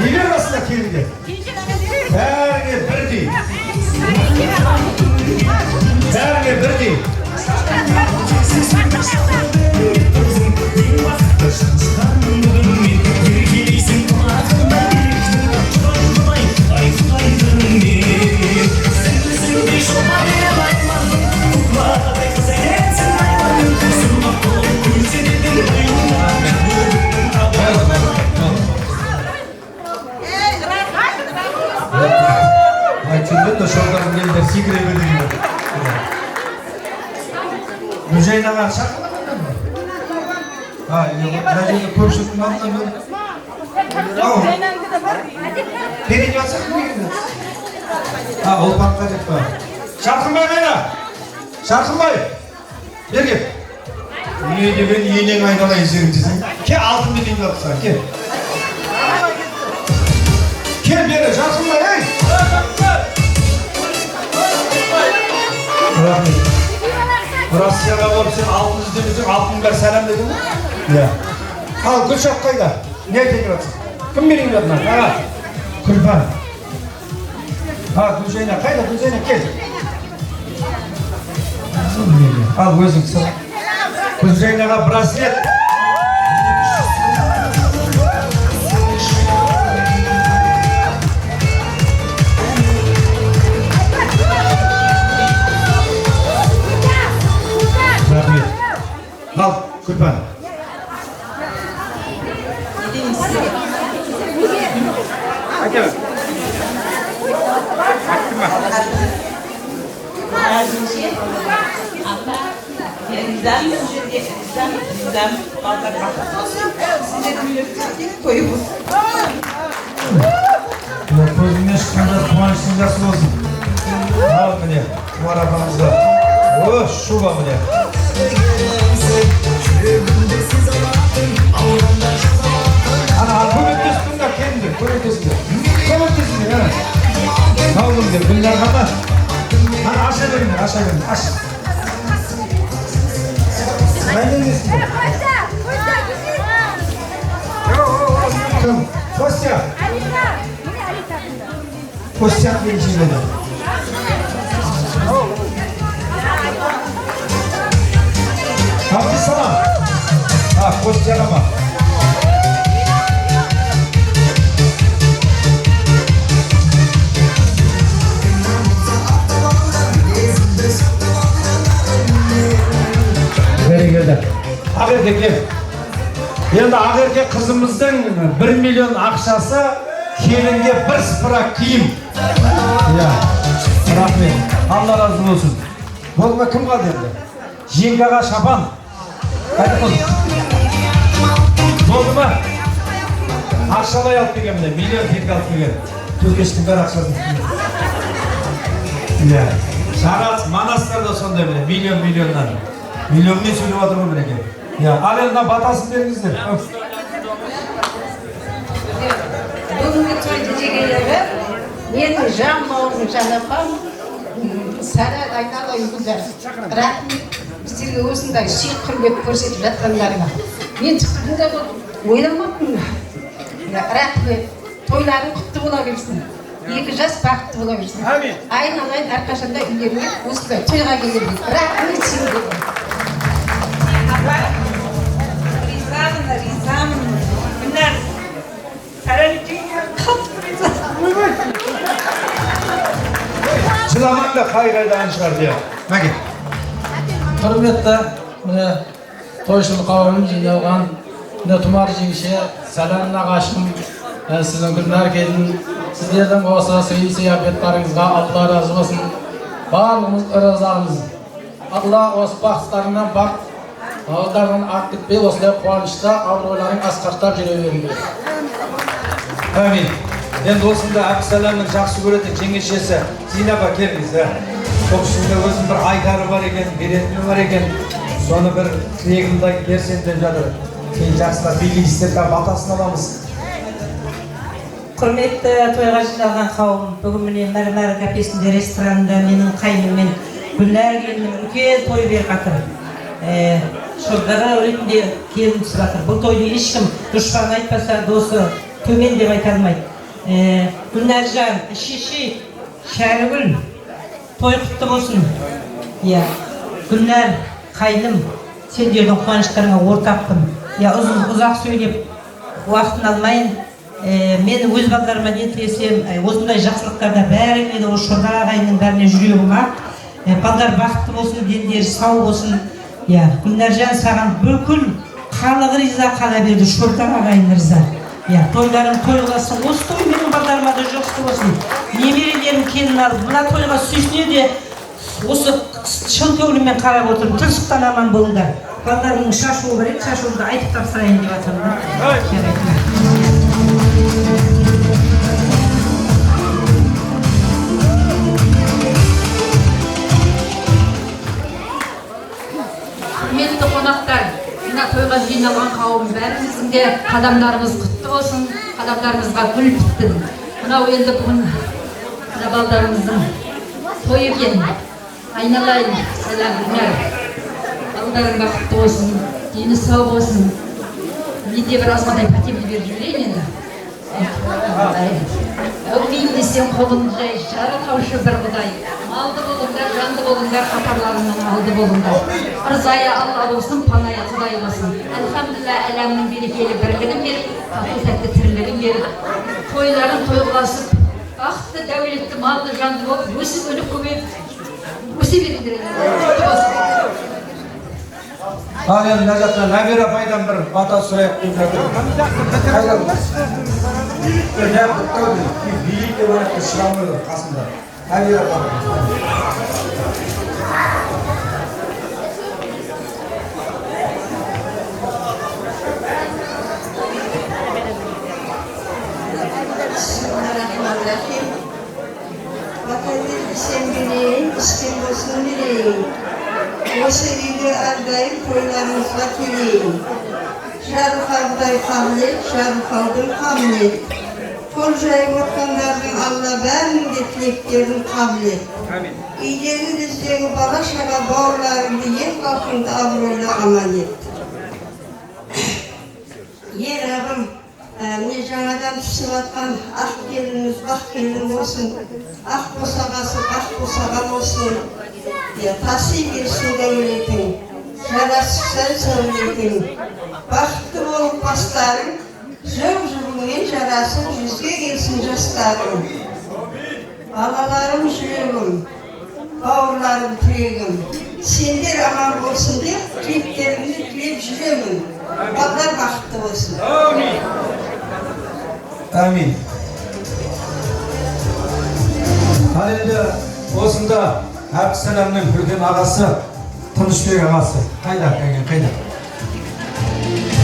Speaker 5: Neler aslında kelimler? Bärine birdi. Bärine birdi. Açıldı da şuradan geldi, sigara veriyor. Müzeyine var, şarkılamadın mı? Ha, radyoda konuşup anlamıyorum. Tamam. Birinci atsak mı girdin? Ha, o patlayacak var. Şarkılmay beyler! Şarkılmay! Gel gel. Niye de ben yeğenen aynala izlerim dizim. Ke altın dediğim yapsan, ke. Ke beyler, şarkılmay hey! Rahmet. Rusya'ya varıp sen altın izlemişsin, altın ver selam dedin mi? Ya. Al Gülşah kayda. Ne tekrar? Kim benim yanına? Ha. Kulpan. Ha Gülşah'ına kayda, Gülşah'ına gel. Al gözün sana. Gülşah'ına braslet. Al, Kulpan. Hadi. Gözüne çıkınca kumaşsın nasıl olsun? Al bile, bu arabamızda. Oh, şu var bile. Ana, komentesini de kendi, komentesini. Komentesini, ha. Ne oldu diye, bunlar bana. Ana, aşağı verin, aş. Ben de istiyorum. Tamam, Kostya. Kostya bir şey dedi. Hadi sana. Ha, Kostya ama. Beri geldi. Ağırkeke. Енді ağırkeke kızımыздың 1 milyon ақшасы келінге bir sıfıra kiyim. Ya, rahmet. Allah razı olsun. Болма кім қалды енді? Жеңгеға шапан. Қайда қол? Болды ма? Ақшалай алып келген міне, миллион теңге алып келген. Төкештің бәрі ақшасын. Ya, Шағат, Манастар да сондай міне, миллионнан. Миллионмен сөйлеп отырмын мінекей. Ya, al eline batasın derinizdir.
Speaker 12: Бүгінгі тойды жегелері, менің жан бауырым жанапам, сары айналайын гүлдар. Рахмет біздерге осындай сый құрмет көрсетіп жатқандарыңа. Мен түптімде ойламаппын. Рахмет, тойларың құтты бола берсін. Екі жас бақытты бола берсін. Айналайын әрқашанда үйлеріңе осындай тойға келемін. Рахмет сізге. Ризамын. Günler. Sarıcıya kaptı rизамын.
Speaker 5: Çılamakla kay-kaydan çıkar diye. Мәке.
Speaker 13: Құрметті, міне тойшыл қауымын жиналған, міне тұмар жеңше, сәлем нағашым, сіздің күнлер келдің. Сіздердің осы сый-сияпеттарыңызға Алла разы болсын. Барлығымыз ырзамыз. Алла осы бақыттарыңнан бақ, ауылдарынан ақ кетпей, осылай қуанышта, абыройларың асқақтап жүре беріңдер.
Speaker 5: Әмин.
Speaker 1: Енді осында Әбсәләмнің жақсы көретін жеңешесі Зейнапа келіңіз. Сол ішінде өзінің бір айтары бар екен, беретіні бар екен. Соны бір тілегімді берсем деп жатыр. Кейін жақсылап билейсіздер, батасын аламыз.
Speaker 14: Құрметті тойға жиналған қауым, бүгін міне мәрмәр кафесінде ресторанында менің қайныммен Гүлнәр келіннің үлкен той беріп жатыр. Шордаға ретінде келін түсіп жатыр. Бұл тойды ешкім дұшпан айтпаса, досы төмен деп айта алмайды. Гүлнәржан, шешей, Шәрігүл, той құтты болсын. Гүлнәр, қайным, сендердің қуаныштарыңа ортақпын. Ұзақ сөйлеп, уақытын алмайын. Мен өз балдарыма не тілесем, осындай жақсылықтарда бәрі мені осы Шордар ағайынның бәріне жүрегім ақ. Балдар бақытты болсын, дендері сау болсын. Гүлнәржан, саған бүкіл халық риза қала берді, Шордар ағайын риза. Тойларың той болсын, осы той менің балдарыма да жоқты болсын. Немерелерім келін алып, мына тойға сүйсіне де осы шын көңіліммен қарап отырып, тырсықтан аман болыңдар. Балдарының шашуы бар еді, шашуымды айтып тапсырайын деп жатырмын.
Speaker 8: Құрметті қонақтар, мына тойға жиналған қауым, бәріміздің де қадамдарымыз құтты болсын, қадамдарымызға гүл біттін. Мынау енді бүгін балдарымыздың той екен. Айналайын, сәлем Гүлнәр. Балдарың бақытты болсын, дені сау болсын. Мен де бір азғадай пәтемді беріп жіберейін енді. Өкмейін десең қолыңды жай, жарылқаушы бір құдай. Малды болыңдар, жанды болыңдар, қатарларыңнан алды болыңдар. Ырзая Алла болсын, паная Құдай болсын. Әлхамдулилля, әлемнің берекелі бірлігін беріп, тату тәтті тірлігін беріп, тойларын тойғыласып, бақытты, дәулетті, малды, жанды болып, өсіп өліп көбейіп, өсе беріңдер.
Speaker 1: Ал енді мына жақтан Нәбира апайдан бір бата сұрайық деп жатыр. Билік деп ойлап шығамайды қасында. Нәбира апай.
Speaker 15: Bismillahirrahmanirrahim. Vatandaş sen bileyim, istem olsun bileyim. Осы үйде әрдайым тойларыңызға келейін. Жарылқаудай қабілет, жарылқаудың қабілет. Тол жайып отқандардың Алла бәрінің де тілектерін қабілет. Үйдегі біздегі бала шаға бауырларыңды ең бақыңды абыройлы аман ет. Ағым, міне жаңадан түсіп атқан ақ келініміз бақ келін болсын, ақ босағасы бақ босаға болсын. Тасы берсін дәулетің, жарасықсан сәулетің. Бақытты болып бастарың, жыл-жылмен жарасын жүзге келсін жастарың. Балаларым жүрегім, бауырларым тірегім. Сендер аман болсын деп, тілектерімді тілеп жүремін. Балдар бақытты болсын.
Speaker 1: Әмин. Ал енді осында Әбсәләмнің үлкен ағасы, Тынышбек ағасы. Қайда?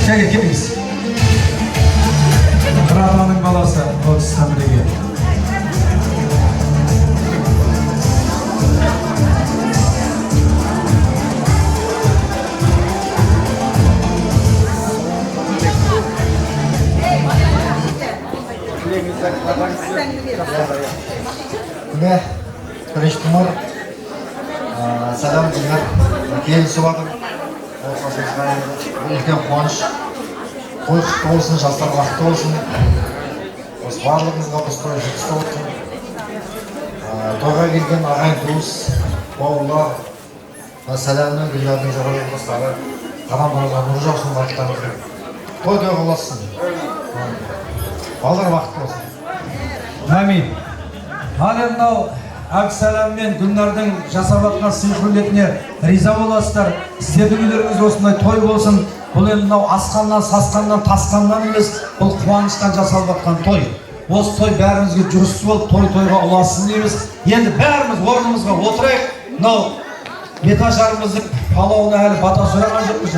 Speaker 1: Жәке келіңіз. Раданың баласы, Отыстандегі.
Speaker 16: Міне, бірінші тұмар, сәлем Гүлнәр, келісіп жатыр. Үлкен қуаныш, той құтты болсын, жастар бақытты болсын. Осы барлығымызға біз той жұтысты болсын. Тойға келген ағайын туыс, бауырлар, сәлемнің Гүлнәрдің жоғары жолдастары, қадамдарыңызға нұры жаусын, бақыттарыңызға. Той болсын. Балдар бақытты болсын.
Speaker 1: Әмин. Ал енді мынау Әбсәләм мен Гүлнәрдің жасап жатқан сый-құрметіне риза боласыздар. Сіздердің үйлеріңіз осындай той болсын. Бұл енді мынау асқаннан, сасқаннан, тасқаннан емес, бұл қуаныштан жасалып жатқан той. Осы той бәрімізге жүрісі болып, той-тойға ұласын дейміз. Енді бәріміз орнымызға отырайық. Мынау беташарымыздың палауына әлі бата сұраған жоқпыз.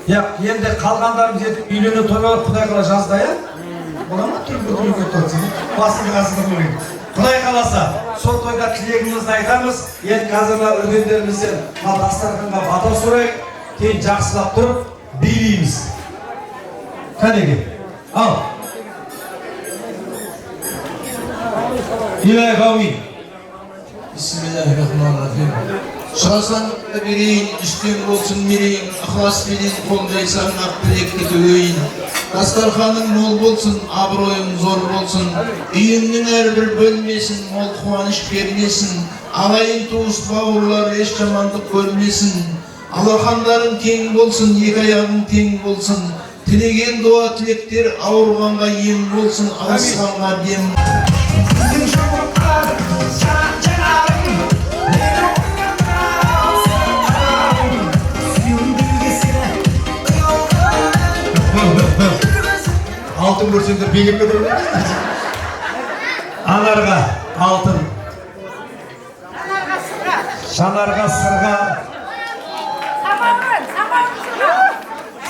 Speaker 1: Енді қалғандарымыз етіп үйлену той болып Құдай қалай жазды,
Speaker 5: Bola mı türkü tutsun? Basın kasını koyun. Құдай қаласа, сол тойда тілегімізді айтамыз. Енді қазіргі үлкендерімізден дастарханға бата сұрайық, кейін жақсылап тұрып билейміз. Кәнеге, ал. İlahi kavmin.
Speaker 17: Bismillahirrahmanirrahim. Şasanlıkta bireyim, üstün olsun bireyim, ahlas bilin, koldaysan akbilekli töveyim. Dastarxanın mol bolsun, abroyun zor bolsun, үйіңнің әрбір bölmesin, mol kuvanış vermesin, ağayın tuğus bağırlar eş жамандық көрмесін, алақандарың кең болсын, екі аяғың тең болсын, тілеген дуа тілектер ауырғанға ем болсын, алысқанға дем.
Speaker 5: Алтын көрсеңдер бегеп кетер ме? Анарға алтын. Шанарға сырға.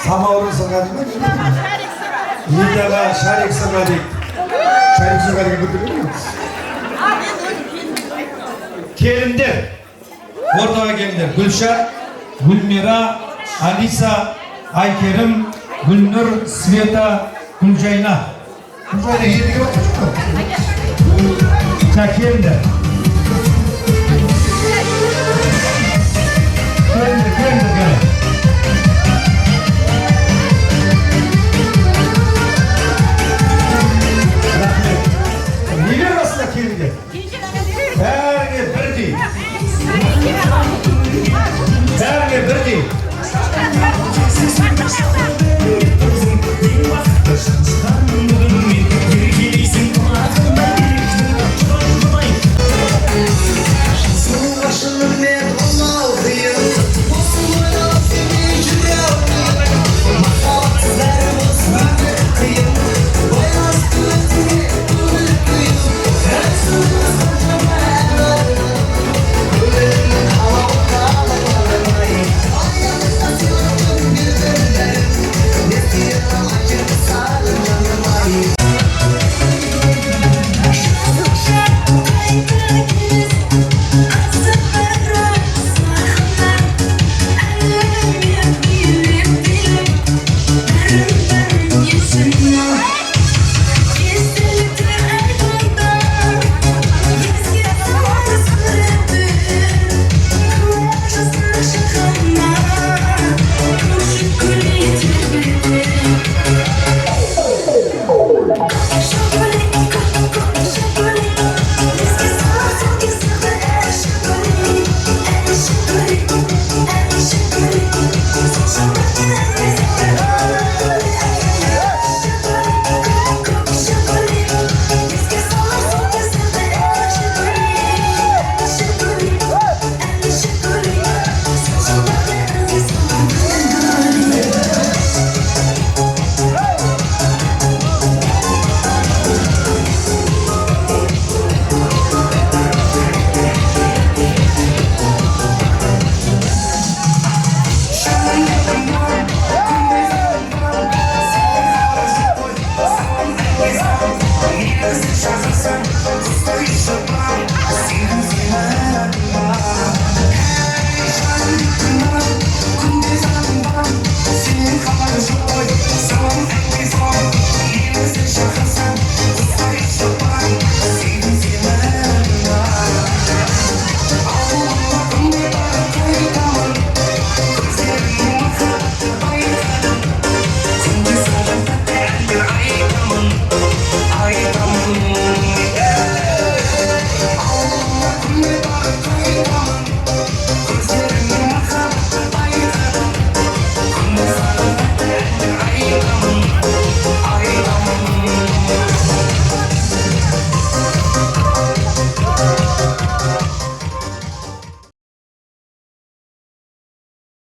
Speaker 5: Самаурын сырға дейді ме? Нидаға шарик сырға дейді. Шарик сырға деген көтірген ме? Келіндер. Ортаға келіндер. Гүлшат, Гүлмира, Алиса, Айкерім, Гүлнұр, Света, Gülcayna. Gülcayna yedi gibi. Çekildi.